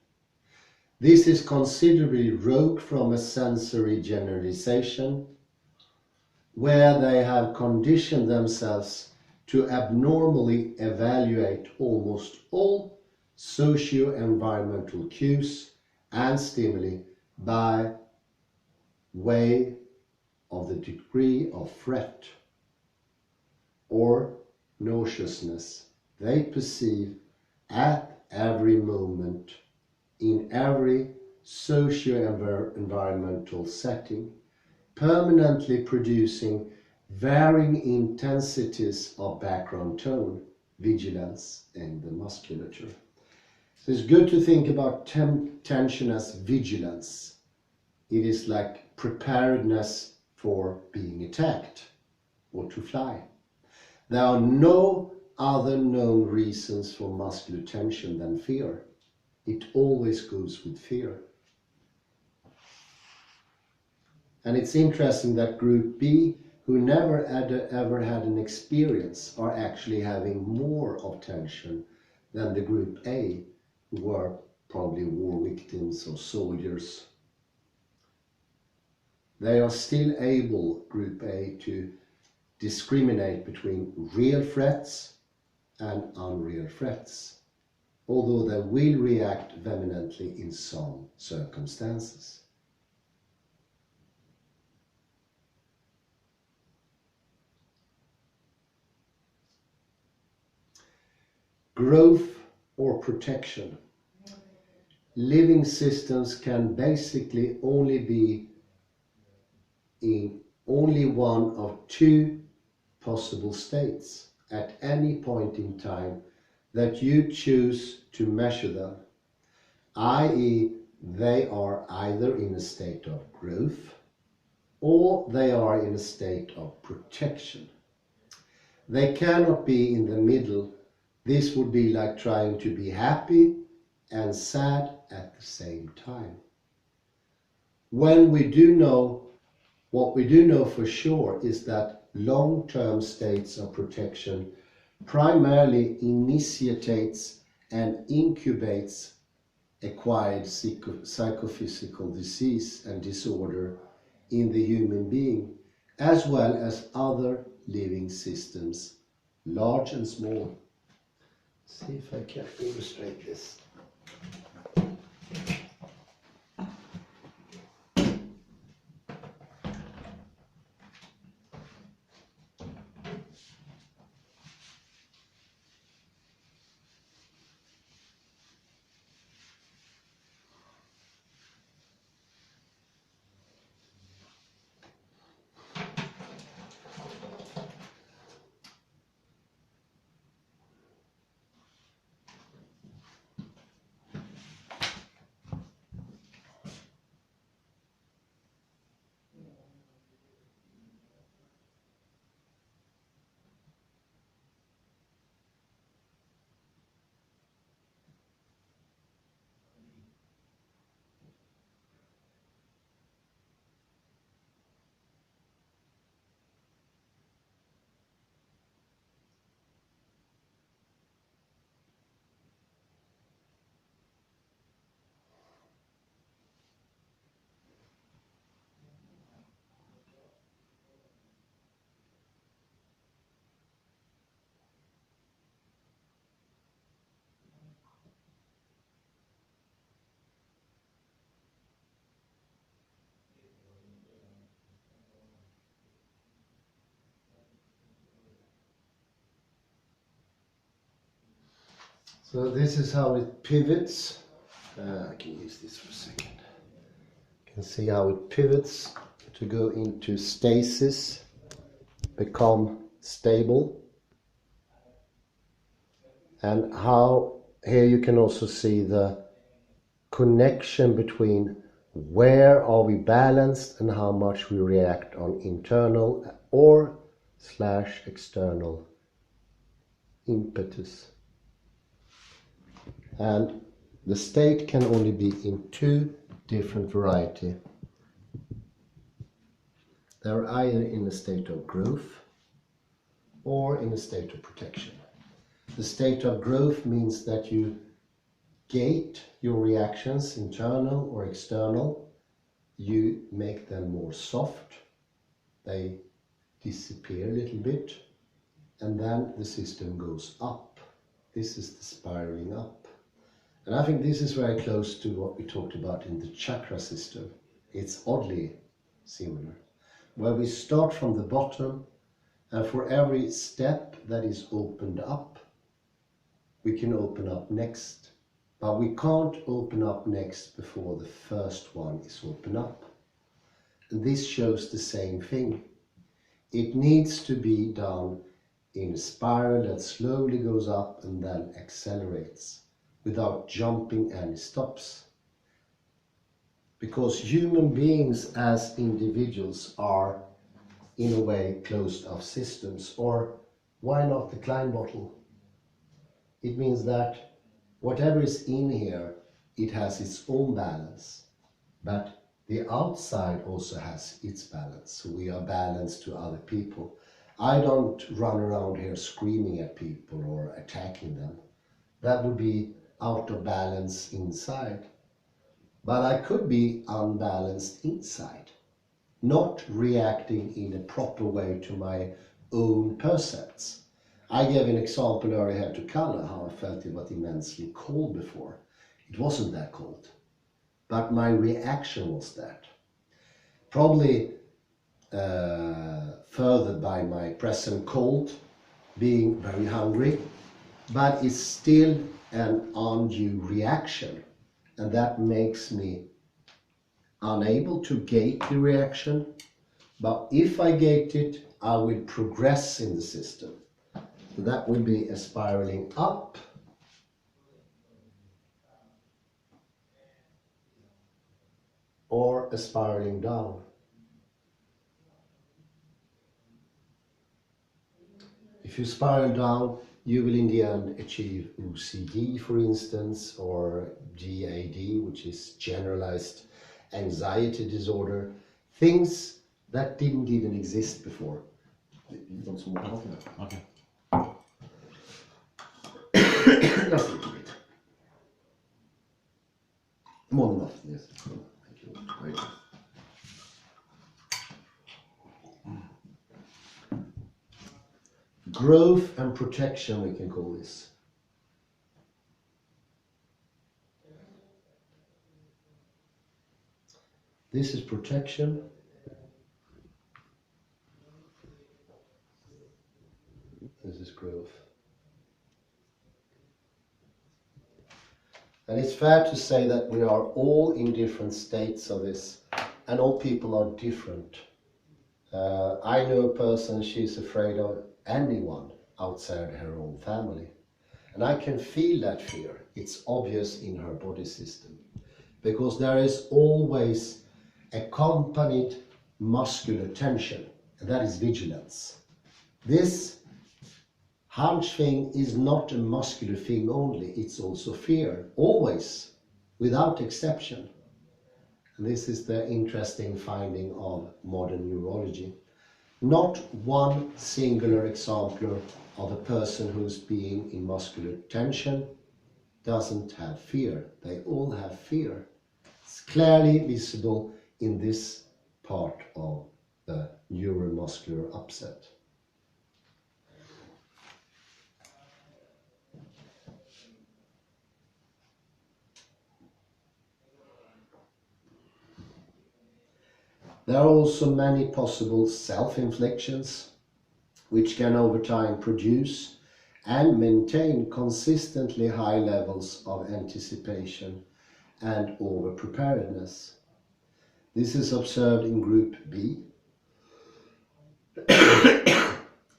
This is considerably rogue from a sensory generalization where they have conditioned themselves to abnormally evaluate almost all socio-environmental cues and stimuli by way of the degree of threat or nauseousness they perceive at every moment in every socio-environmental setting, permanently producing varying intensities of background tone, vigilance in the musculature. So it's good to think about tension as vigilance. It is like preparedness for being attacked or to fly. There are no other known reasons for muscular tension than fear. It always goes with fear. And it's interesting that Group B, who never ever had an experience, are actually having more of tension than the Group A, who were probably war victims or soldiers. They are still able, Group A, to discriminate between real threats and unreal threats, although they will react vehemently in some circumstances. Growth or protection. Living systems can basically only be in only one of two possible states at any point in time that you choose to measure them, i.e. they are either in a state of growth or they are in a state of protection. They cannot be in the middle. This would be like trying to be happy and sad at the same time. What we do know for sure is that long-term states of protection primarily initiates and incubates acquired psychophysical disease and disorder in the human being, as well as other living systems, large and small. See if I can illustrate this. So this is how it pivots. I can use this for a second. You can see how it pivots to go into stasis, become stable. And how here you can also see the connection between where are we balanced and how much we react on internal or / external impetus. And the state can only be in two different varieties. They're either in a state of growth or in a state of protection. The state of growth means that you gate your reactions, internal or external. You make them more soft. They disappear a little bit. And then the system goes up. This is the spiraling up. And I think this is very close to what we talked about in the chakra system. It's oddly similar, where we start from the bottom, and for every step that is opened up, we can open up next. But we can't open up next before the first one is opened up. And this shows the same thing. It needs to be done in a spiral that slowly goes up and then accelerates, without jumping any stops. Because human beings as individuals are, in a way, closed off systems. Or why not the Klein bottle? It means that whatever is in here, it has its own balance. But the outside also has its balance. So we are balanced to other people. I don't run around here screaming at people or attacking them. That would be out of balance inside. But I could be unbalanced inside, not reacting in a proper way to my own percepts. I gave an example earlier to color, how I felt it was immensely cold before. It wasn't that cold, but my reaction was that. Probably furthered by my present cold, being very hungry, but it's still an undue reaction, and that makes me unable to gate the reaction. But if I gate it, I will progress in the system. So that will be a spiraling up or a spiraling down. If you spiral down, you will in the end achieve OCD, for instance, or GAD, which is generalized anxiety disorder, things that didn't even exist before. You want some more coffee? Okay. Just a little bit. Yes, cool. Thank you. Very good. Growth and protection, we can call this. This is protection. This is growth. And it's fair to say that we are all in different states of this, and all people are different. I know a person, she's afraid of anyone outside her own family. And I can feel that fear. It's obvious in her body system. Because there is always accompanied muscular tension, and that is vigilance. This hunch thing is not a muscular thing only, it's also fear, always, without exception. And this is the interesting finding of modern neurology. Not one singular example of a person who's being in muscular tension doesn't have fear. They all have fear. It's clearly visible in this part of the neuromuscular upset. There are also many possible self-inflictions which can over time produce and maintain consistently high levels of anticipation and over-preparedness. This is observed in Group B,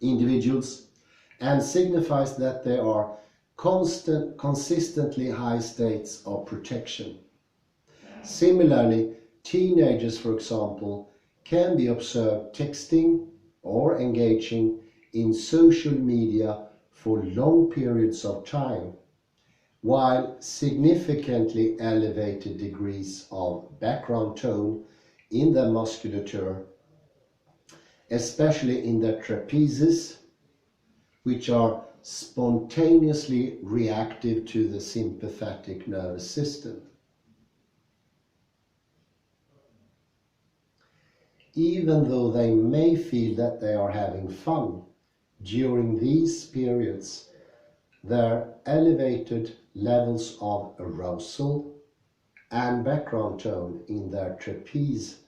individuals, and signifies that there are consistently high states of protection. Similarly, teenagers, for example, can be observed texting or engaging in social media for long periods of time, while significantly elevated degrees of background tone in the musculature, especially in the trapezes, which are spontaneously reactive to the sympathetic nervous system. Even though they may feel that they are having fun during these periods, their elevated levels of arousal and background tone in their trapeze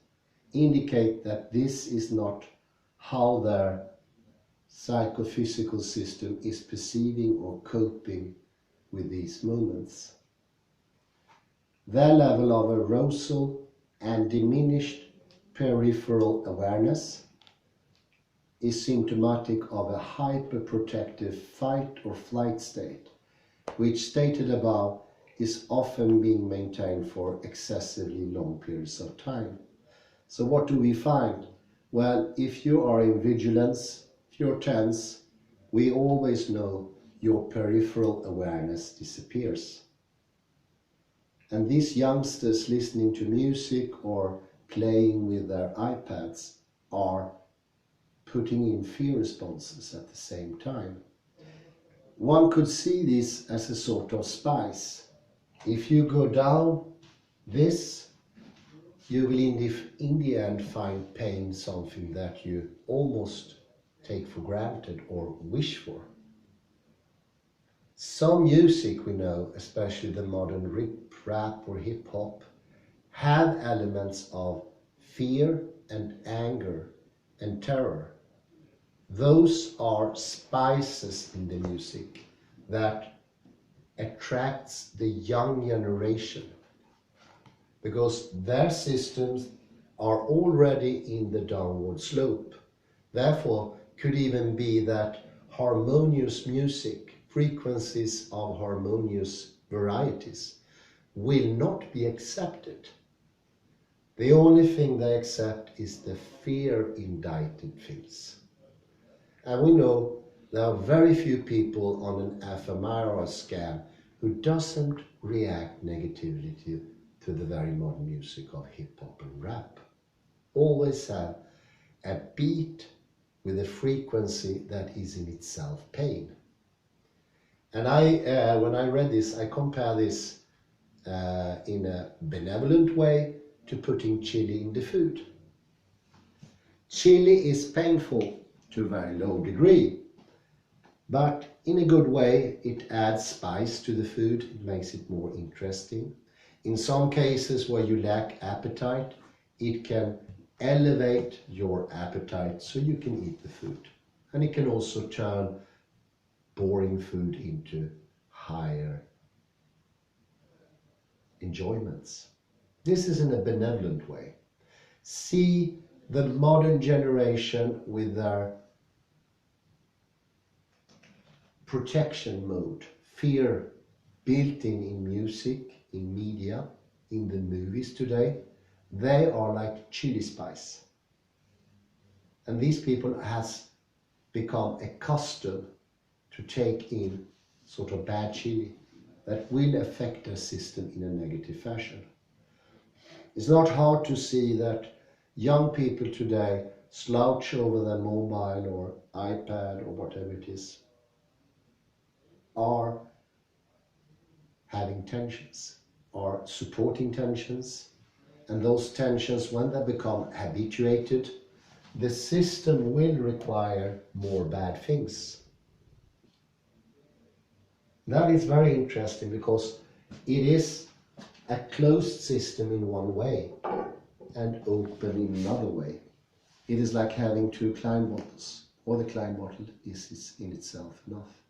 indicate that this is not how their psychophysical system is perceiving or coping with these moments. Their level of arousal and diminished peripheral awareness is symptomatic of a hyperprotective fight or flight state, which stated above is often being maintained for excessively long periods of time. So what do we find? Well, if you are in vigilance, if you're tense, we always know your peripheral awareness disappears. And these youngsters listening to music or playing with their iPads are putting in fear responses at the same time. One could see this as a sort of spice. If you go down this, you will in the end find pain something that you almost take for granted or wish for. Some music we know, especially the modern rap or hip hop, have elements of fear and anger and terror. Those are spices in the music that attracts the young generation, because their systems are already in the downward slope. Therefore, could even be that harmonious music, frequencies of harmonious varieties, will not be accepted. The only thing they accept is the fear-indicted things. And we know there are very few people on an fMRI scan who doesn't react negatively to the very modern music of hip-hop and rap. Always have a beat with a frequency that is in itself pain. And when I read this, I compare this in a benevolent way to putting chili in the food. Chili is painful to a very low degree, but in a good way it adds spice to the food, it makes it more interesting. In some cases where you lack appetite, it can elevate your appetite so you can eat the food. And it can also turn boring food into higher enjoyments. This is in a benevolent way. See the modern generation with their protection mode, fear built in music, in media, in the movies today. They are like chili spice. And these people has become accustomed to take in sort of bad chili that will affect their system in a negative fashion. It's not hard to see that young people today slouch over their mobile or iPad or whatever it is, are having tensions, are supporting tensions, and those tensions, when they become habituated, the system will require more bad things. That is very interesting because it is a closed system in one way and open in another way. It is like having two Klein bottles, or the Klein bottle is in itself enough.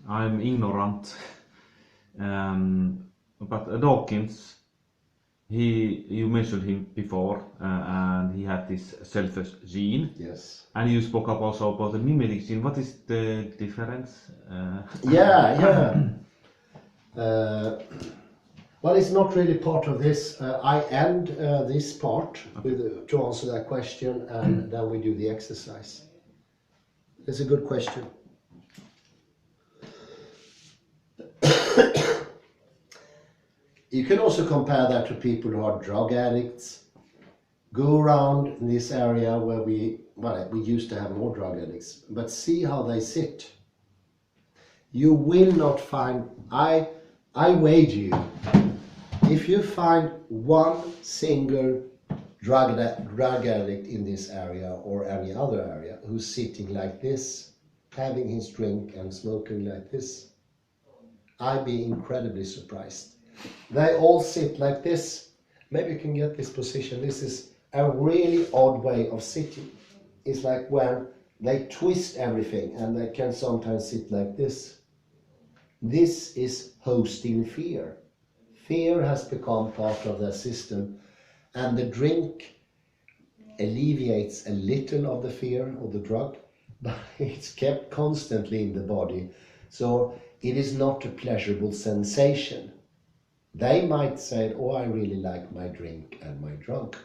I'm ignorant, but Dawkins, you mentioned him before, and he had this selfish gene. Yes. And you spoke up also about the mimetic gene. What is the difference? Well, it's not really part of this. I end this part with to answer that question, and then we do the exercise. It's a good question. You can also compare that to people who are drug addicts. Go around in this area where we used to have more drug addicts, but see how they sit. You will not find, I wager you, if you find one single drug addict in this area or any other area who's sitting like this, having his drink and smoking like this, I'd be incredibly surprised. They all sit like this. Maybe you can get this position. This is a really odd way of sitting. It's like when they twist everything and they can sometimes sit like this. This is hosting fear. Fear has become part of their system, and the drink alleviates a little of the fear of the drug, but it's kept constantly in the body. So it is not a pleasurable sensation. They might say, oh, I really like my drink and my drug.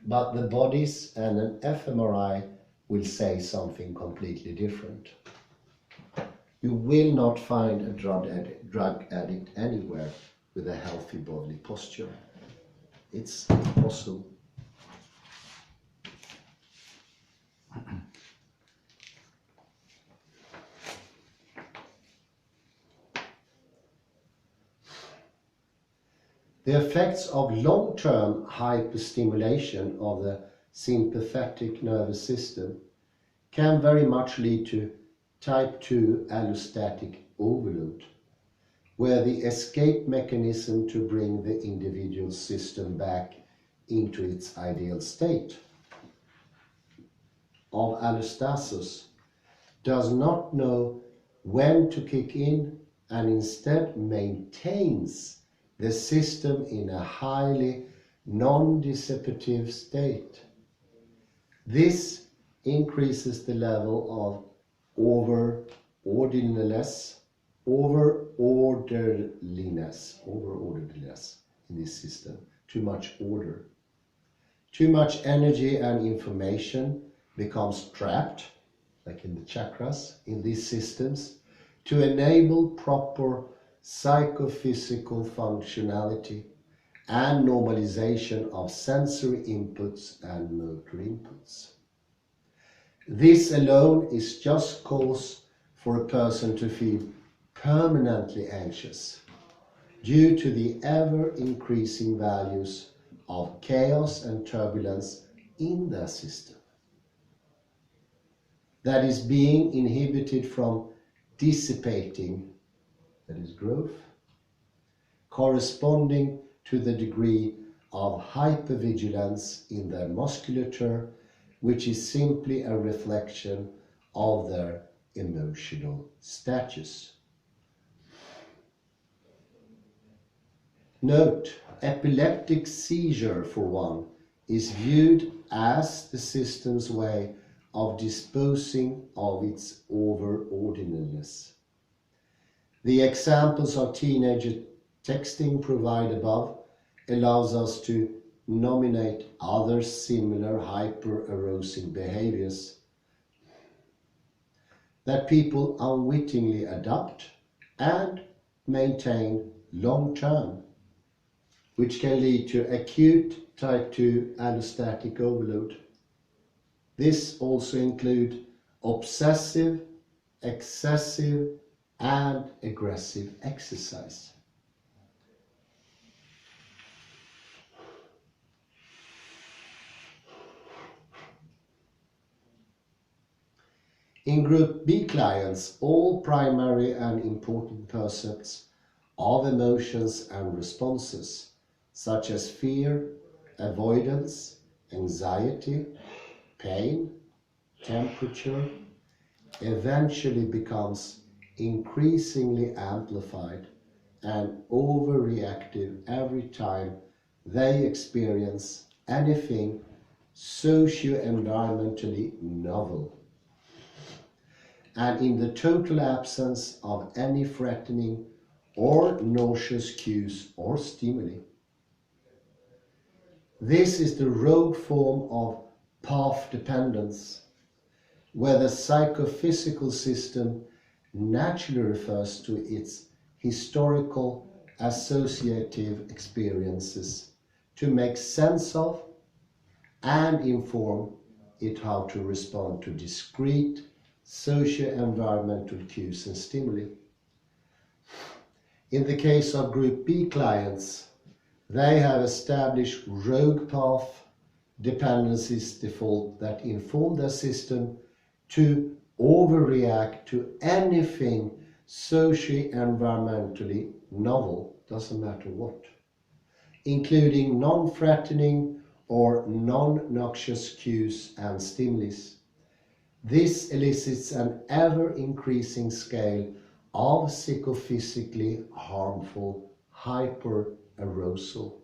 But the bodies and an fMRI will say something completely different. You will not find a drug addict anywhere with a healthy bodily posture. It's impossible. The effects of long-term hyperstimulation of the sympathetic nervous system can very much lead to type 2 allostatic overload, where the escape mechanism to bring the individual system back into its ideal state of allostasis does not know when to kick in and instead maintains the system in a highly non-dissipative state. This increases the level of overorderliness in this system. Too much order. Too much energy and information becomes trapped, like in the chakras, in these systems, to enable proper psychophysical functionality and normalization of sensory inputs and motor inputs. This alone is just cause for a person to feel permanently anxious due to the ever-increasing values of chaos and turbulence in their system that is being inhibited from dissipating, that is growth, corresponding to the degree of hypervigilance in their musculature, which is simply a reflection of their emotional status. Note, epileptic seizure, for one, is viewed as the system's way of disposing of its overordinariness. The examples of teenager texting provided above allows us to nominate other similar hyper-arousing behaviors that people unwittingly adopt and maintain long-term, which can lead to acute type 2 allostatic overload. This also includes obsessive, excessive, and aggressive exercise. In Group B clients, all primary and important percepts of emotions and responses, such as fear, avoidance, anxiety, pain, temperature, eventually becomes increasingly amplified and overreactive every time they experience anything socio-environmentally novel. And in the total absence of any threatening or nauseous cues or stimuli. This is the rogue form of path dependence, where the psychophysical system naturally refers to its historical associative experiences to make sense of and inform it how to respond to discrete socio-environmental cues and stimuli. In the case of Group B clients, they have established rogue path dependencies default that inform their system to overreact to anything socio-environmentally novel, doesn't matter what, including non-threatening or non-noxious cues and stimuli. This elicits an ever-increasing scale of psychophysically harmful hyperarousal,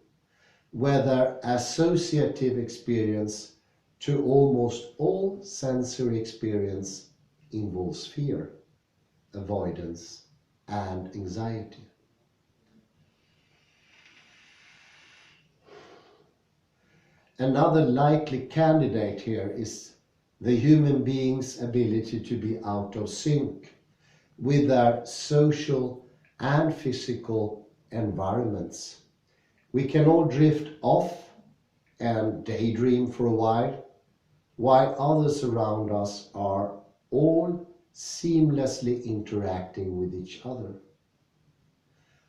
where their associative experience to almost all sensory experience involves fear, avoidance, and anxiety. Another likely candidate here is the human being's ability to be out of sync with their social and physical environments. We can all drift off and daydream for a while others around us are all seamlessly interacting with each other.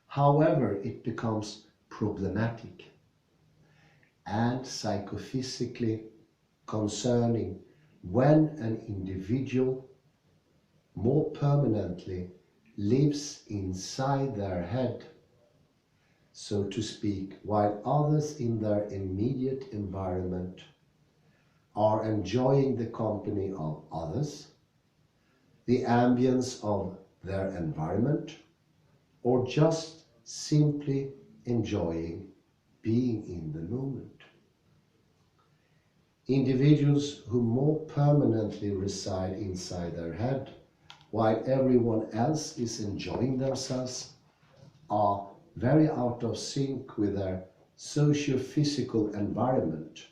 However, it becomes problematic and psychophysically concerning when an individual more permanently lives inside their head, so to speak, while others in their immediate environment are enjoying the company of others, the ambience of their environment, or just simply enjoying being in the moment. Individuals who more permanently reside inside their head while everyone else is enjoying themselves are very out of sync with their socio-physical environment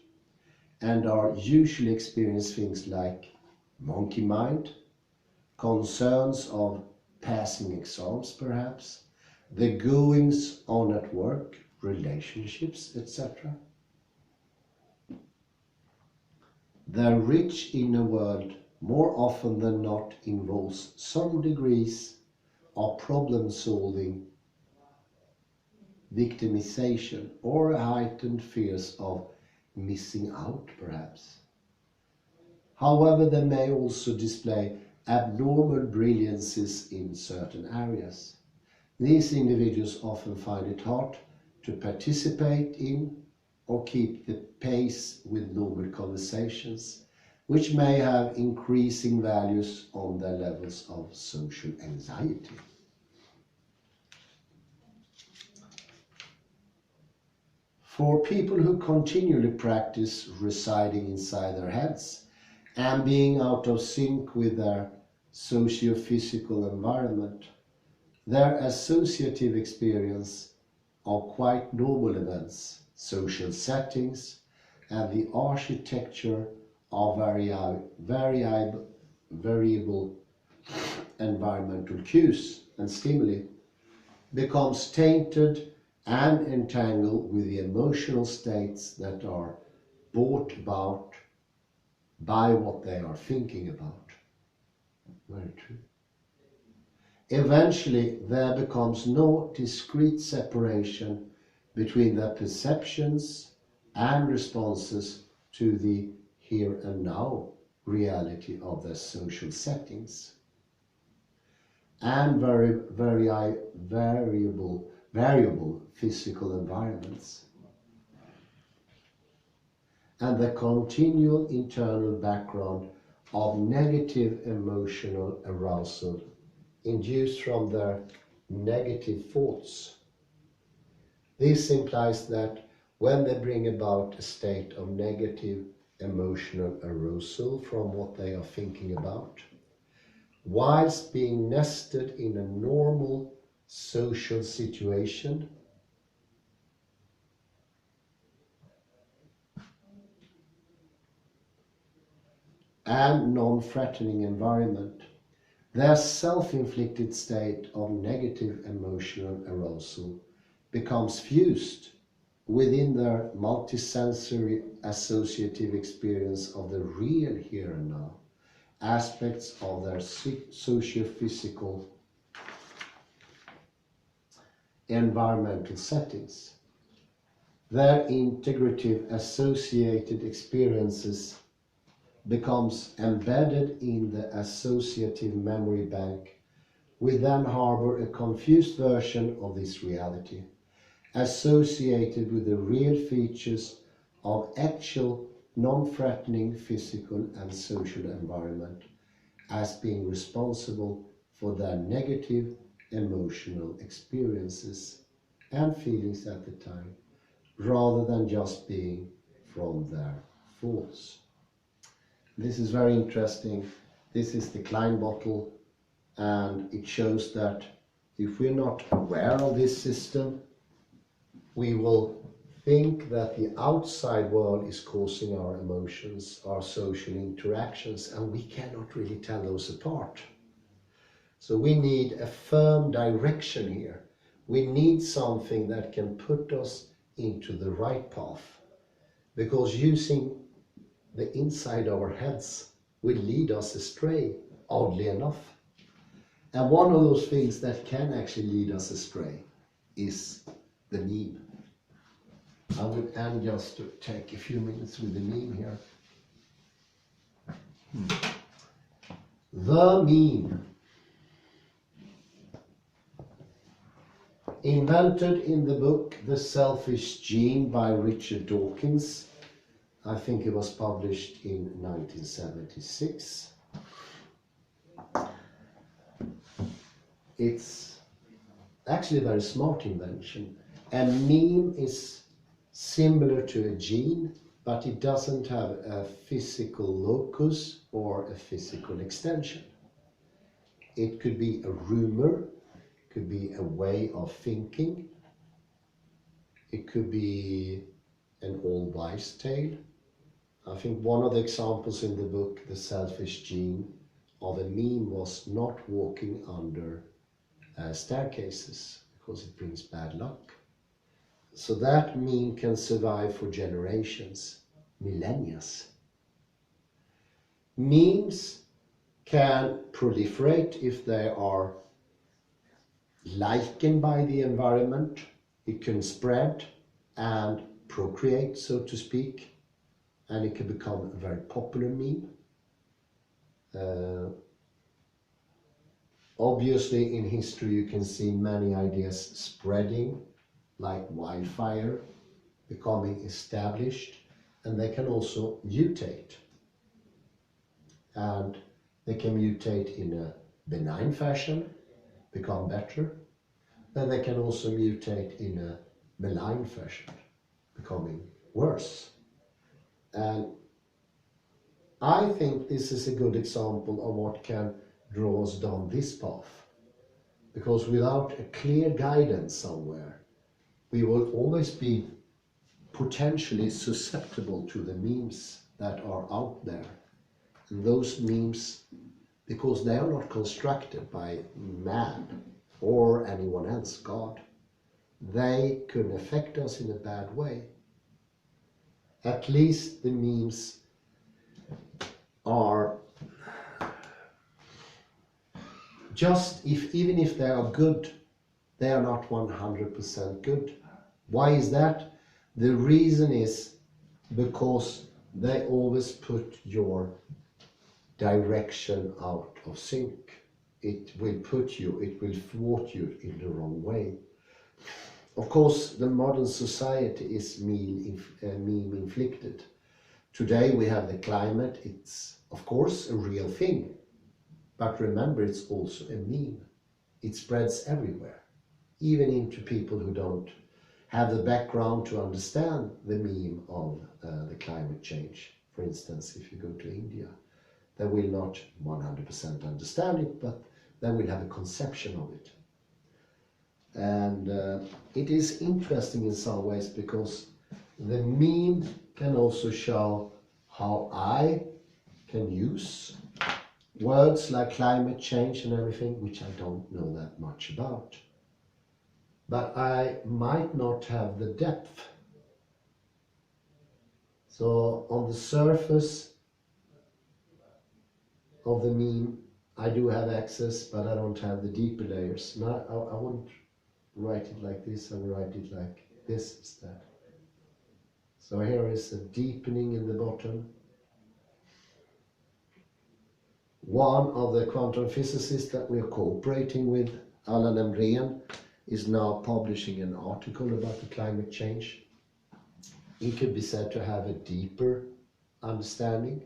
and are usually experiencing things like monkey mind, concerns of passing exams perhaps, the goings on at work, relationships, etc. Their rich inner world more often than not involves some degrees of problem solving, victimization, or heightened fears of missing out, perhaps. However, they may also display abnormal brilliances in certain areas. These individuals often find it hard to participate in or keep the pace with normal conversations, which may have increasing values on their levels of social anxiety. For people who continually practice residing inside their heads and being out of sync with their socio-physical environment, their associative experience of quite normal events, social settings, and the architecture of variable environmental cues and stimuli becomes tainted and entangled with the emotional states that are brought about by what they are thinking about. Very true. Eventually, there becomes no discrete separation between their perceptions and responses to the here and now reality of their social settings and variable physical environments, and the continual internal background of negative emotional arousal induced from their negative thoughts. This implies that when they bring about a state of negative emotional arousal from what they are thinking about, whilst being nested in a normal social situation, and non-threatening environment, their self-inflicted state of negative emotional arousal becomes fused within their multisensory associative experience of the real here and now, aspects of their socio-physical environmental settings. Their integrative associated experiences becomes embedded in the associative memory bank, we then harbor a confused version of this reality, associated with the real features of actual non-threatening physical and social environment as being responsible for their negative emotional experiences and feelings at the time, rather than just being from their thoughts. This is very interesting. This is the Klein bottle, and it shows that if we're not aware of this system, we will think that the outside world is causing our emotions, our social interactions, and we cannot really tell those apart. So we need a firm direction here. We need something that can put us into the right path, because using the inside of our heads will lead us astray, oddly enough. And one of those things that can actually lead us astray is the meme. I will end just to take a few minutes with the meme here. The meme. Invented in the book The Selfish Gene by Richard Dawkins. I think it was published in 1976. It's actually a very smart invention. A meme is similar to a gene, but it doesn't have a physical locus or a physical extension. It could be a rumor, it could be a way of thinking, it could be an old wives' tale. I think one of the examples in the book, The Selfish Gene, of a meme was not walking under staircases because it brings bad luck. So that meme can survive for generations, millennia. Memes can proliferate if they are likened by the environment. It can spread and procreate, so to speak, and it can become a very popular meme. Obviously, in history, you can see many ideas spreading like wildfire, becoming established, and they can also mutate. And they can mutate in a benign fashion, become better. Then they can also mutate in a malign fashion, becoming worse. And I think this is a good example of what can draw us down this path. Because without a clear guidance somewhere, we will always be potentially susceptible to the memes that are out there. And those memes, because they are not constructed by man or anyone else, God, they could affect us in a bad way. At least the memes are just, even if they are good, they are not 100% good. Why is that? The reason is because they always put your direction out of sync. It will thwart you in the wrong way. Of course, the modern society is meme inflicted. Today we have the climate. It's of course a real thing, but remember, it's also a meme. It spreads everywhere, even into people who don't have the background to understand the meme of the climate change. For instance, if you go to India, they will not 100% understand it, but they will have a conception of it. And it is interesting in some ways, because the meme can also show how I can use words like climate change and everything, which I don't know that much about. But I might not have the depth. So on the surface of the meme, I do have access, but I don't have the deeper layers. Now, I won't write it like this, I will write it like this instead. So here is a deepening in the bottom. One of the quantum physicists that we are cooperating with, Alan Emreen, is now publishing an article about the climate change. He could be said to have a deeper understanding.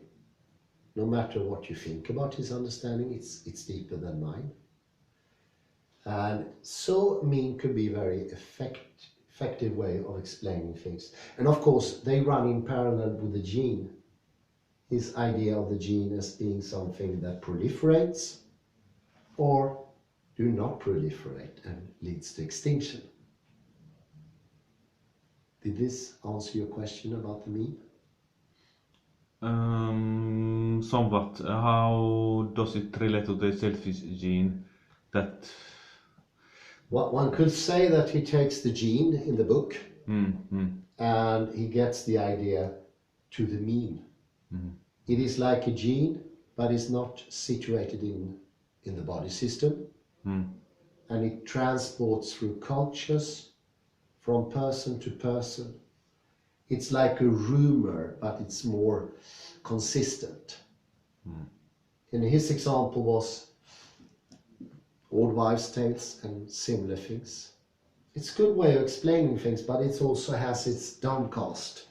No matter what you think about his understanding, it's deeper than mine. And so meme could be a very effective way of explaining things. And of course, they run in parallel with the gene. His idea of the gene as being something that proliferates or do not proliferate and leads to extinction. Did this answer your question about the meme? Somewhat. How does it relate to the selfish gene? That Well, one could say that he takes the gene in the book and he gets the idea to the meme. It is like a gene, but it's not situated in the body system. And it transports through cultures from person to person. It's like a rumor, but it's more consistent. And his example was old wives' tales and similar things. It's a good way of explaining things, but it also has its downcast.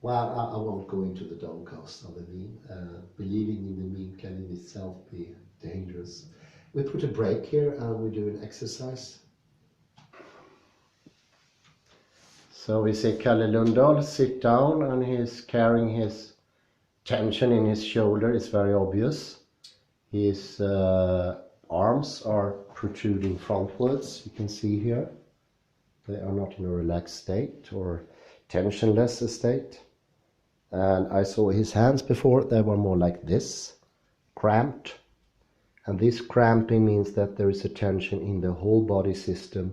Well, I won't go into the downcast of the meme. Believing in the meme can in itself be dangerous. We put a break here and we do an exercise. So we see Kalle Lundahl sit down and he's carrying his tension in his shoulder. It's very obvious. His arms are protruding frontwards, you can see here. They are not in a relaxed state or tensionless state. And I saw his hands before, they were more like this, cramped. And this cramping means that there is a tension in the whole body system,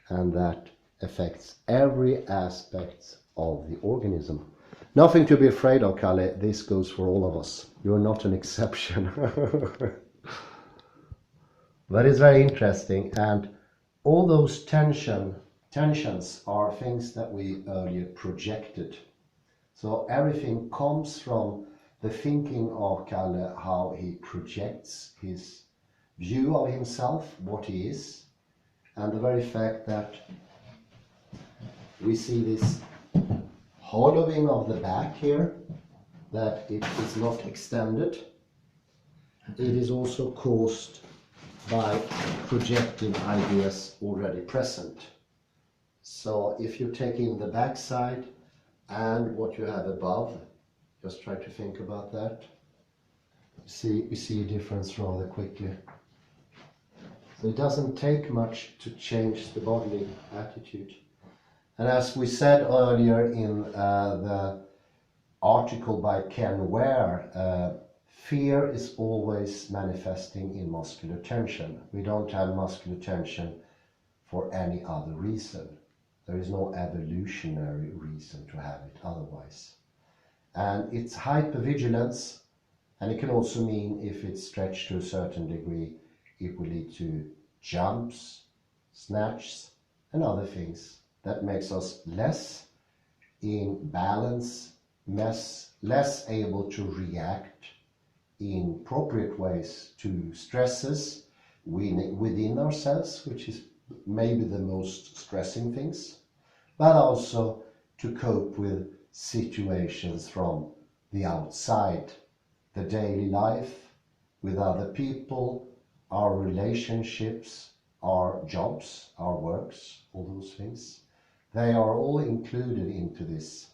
and that affects every aspect of the organism. Nothing to be afraid of, Kalle. This goes for all of us. You're not an exception. But it's very interesting, and all those tensions are things that we earlier projected. So everything comes from the thinking of Kalle, how he projects his view of himself, what he is, and the very fact that we see this hollowing of the back here, that it is not extended. It is also caused by projecting ideas already present. So if you take in the back side and what you have above, just try to think about that. You see a difference rather quickly. So it doesn't take much to change the bodily attitude. And as we said earlier in the article by Ken Ware, fear is always manifesting in muscular tension. We don't have muscular tension for any other reason. There is no evolutionary reason to have it otherwise. And it's hypervigilance, and it can also mean, if it's stretched to a certain degree, it will lead to jumps, snatches, and other things that makes us less in balance, less able to react in appropriate ways to stresses within ourselves, which is maybe the most stressing things, but also to cope with situations from the outside, the daily life with other people, our relationships, our jobs, our works, all those things. They are all included into this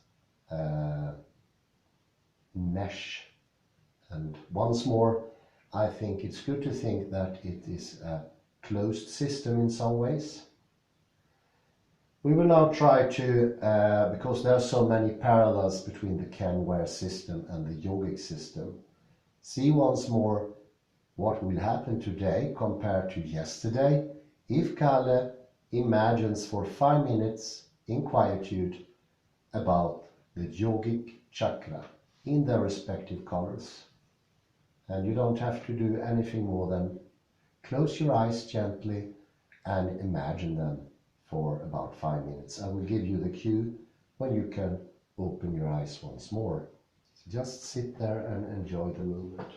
mesh. And once more, I think it's good to think that it is a closed system in some ways. We will now try to, because there are so many parallels between the Ken Ware system and the yogic system, see once more what will happen today compared to yesterday if Kalle imagines for 5 minutes in quietude about the yogic chakra in their respective colors. And you don't have to do anything more than close your eyes gently and imagine them for about 5 minutes. I will give you the cue when you can open your eyes once more. So just sit there and enjoy the movement.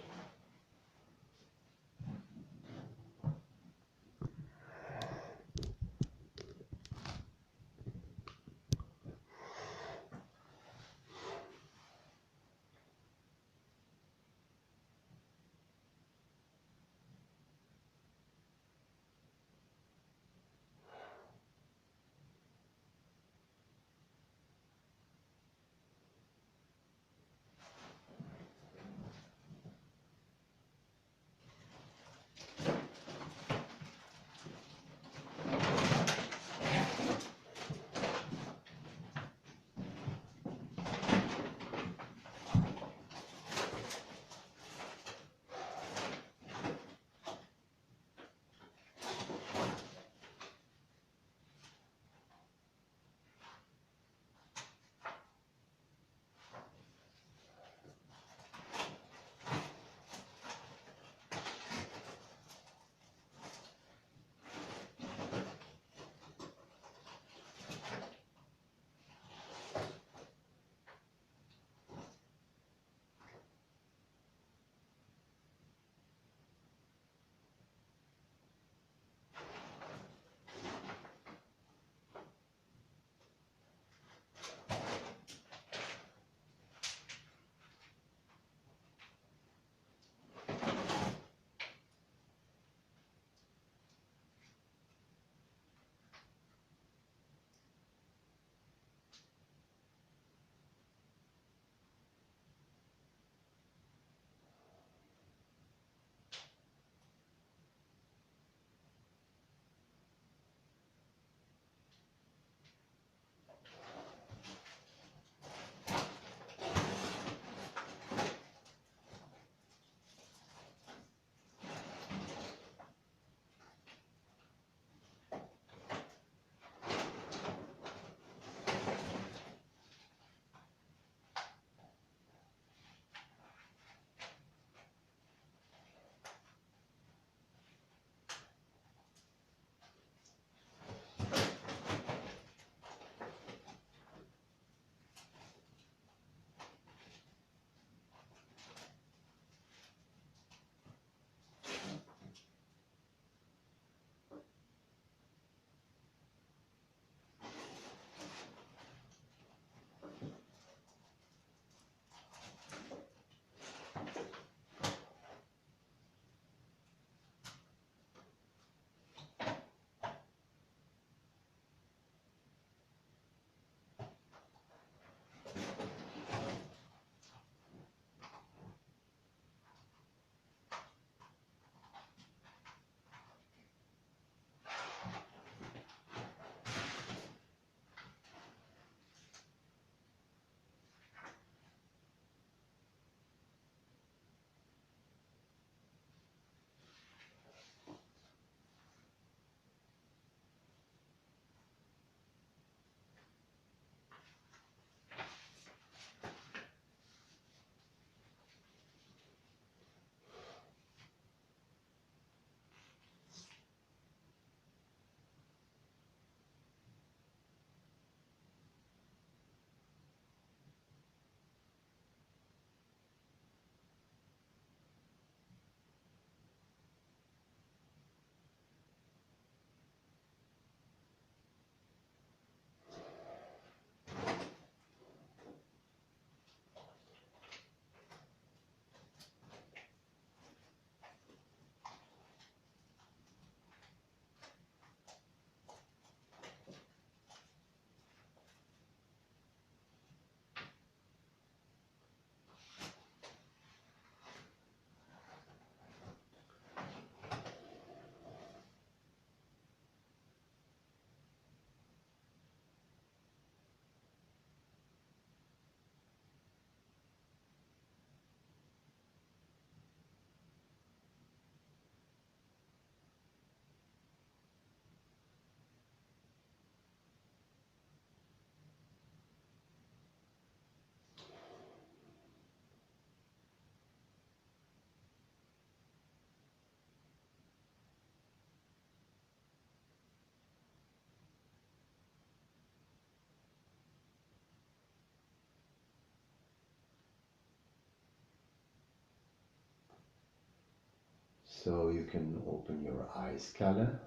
So you can open your eyes color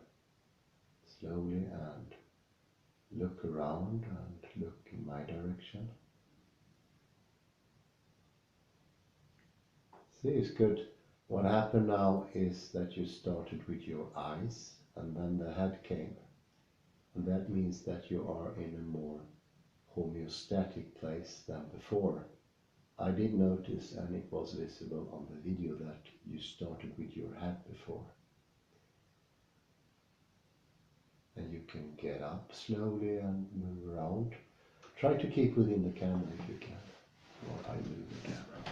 slowly and look around and look in my direction. See, it's good. What happened now is that you started with your eyes and then the head came. And that means that you are in a more homeostatic place than before. I did notice, and it was visible on the video, that you started with your head before. And you can get up slowly and move around. Try to keep within the camera if you can, while I move the camera.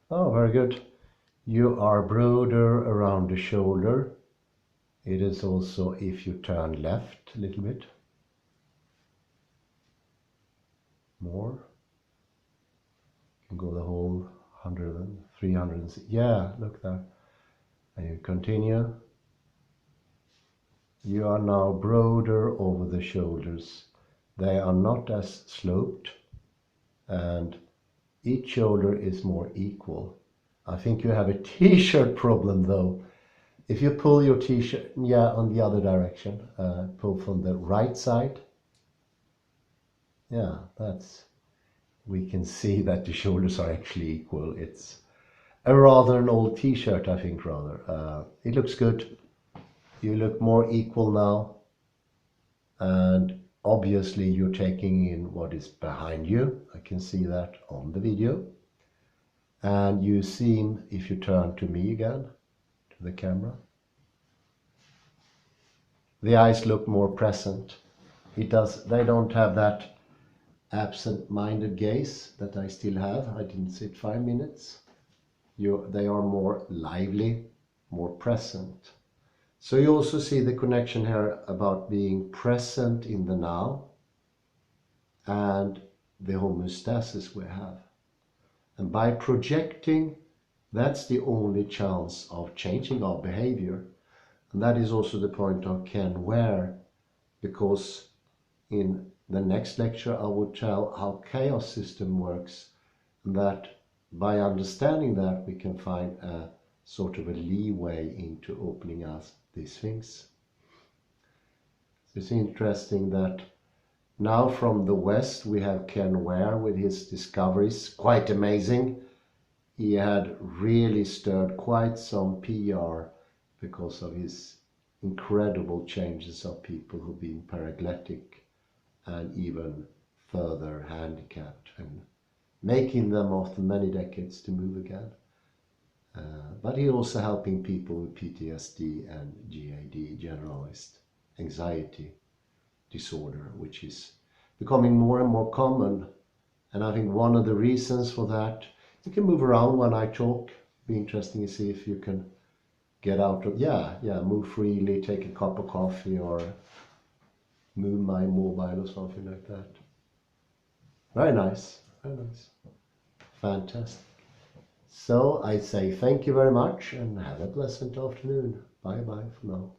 Oh, very good. You are broader around the shoulder. It is also if you turn left a little bit. More. You can go the whole 100 and 300. Yeah, look there. And you continue. You are now broader over the shoulders. They are not as sloped, and each shoulder is more equal. I think you have a t-shirt problem though. If you pull your t-shirt, yeah, on the other direction, pull from the right side. Yeah, we can see that the shoulders are actually equal. It's a rather an old t-shirt, I think, rather. It looks good. You look more equal now, and obviously you're taking in what is behind you. I can see that on the video. And you seem, if you turn to me again, to the camera, the eyes look more present. They don't have that absent-minded gaze that I still have. I didn't sit 5 minutes. They are more lively, more present. So you also see the connection here about being present in the now and the homeostasis we have. And by projecting, that's the only chance of changing our behavior. And that is also the point of Ken Ware, because in the next lecture I will tell how chaos system works, and that by understanding that we can find a sort of a leeway into opening us these things. So it's interesting that now from the West we have Ken Ware with his discoveries, quite amazing. He had really stirred quite some PR because of his incredible changes of people who've been paragletic and even further handicapped, and making them after many decades to move again. But he also helping people with PTSD and GAD, generalized anxiety disorder, which is becoming more and more common. And I think one of the reasons for that, you can move around when I talk. Be interesting to see if you can get out of, move freely, take a cup of coffee or move my mobile or something like that. Very nice, very nice. Fantastic. So I say thank you very much and have a pleasant afternoon. Bye bye for now.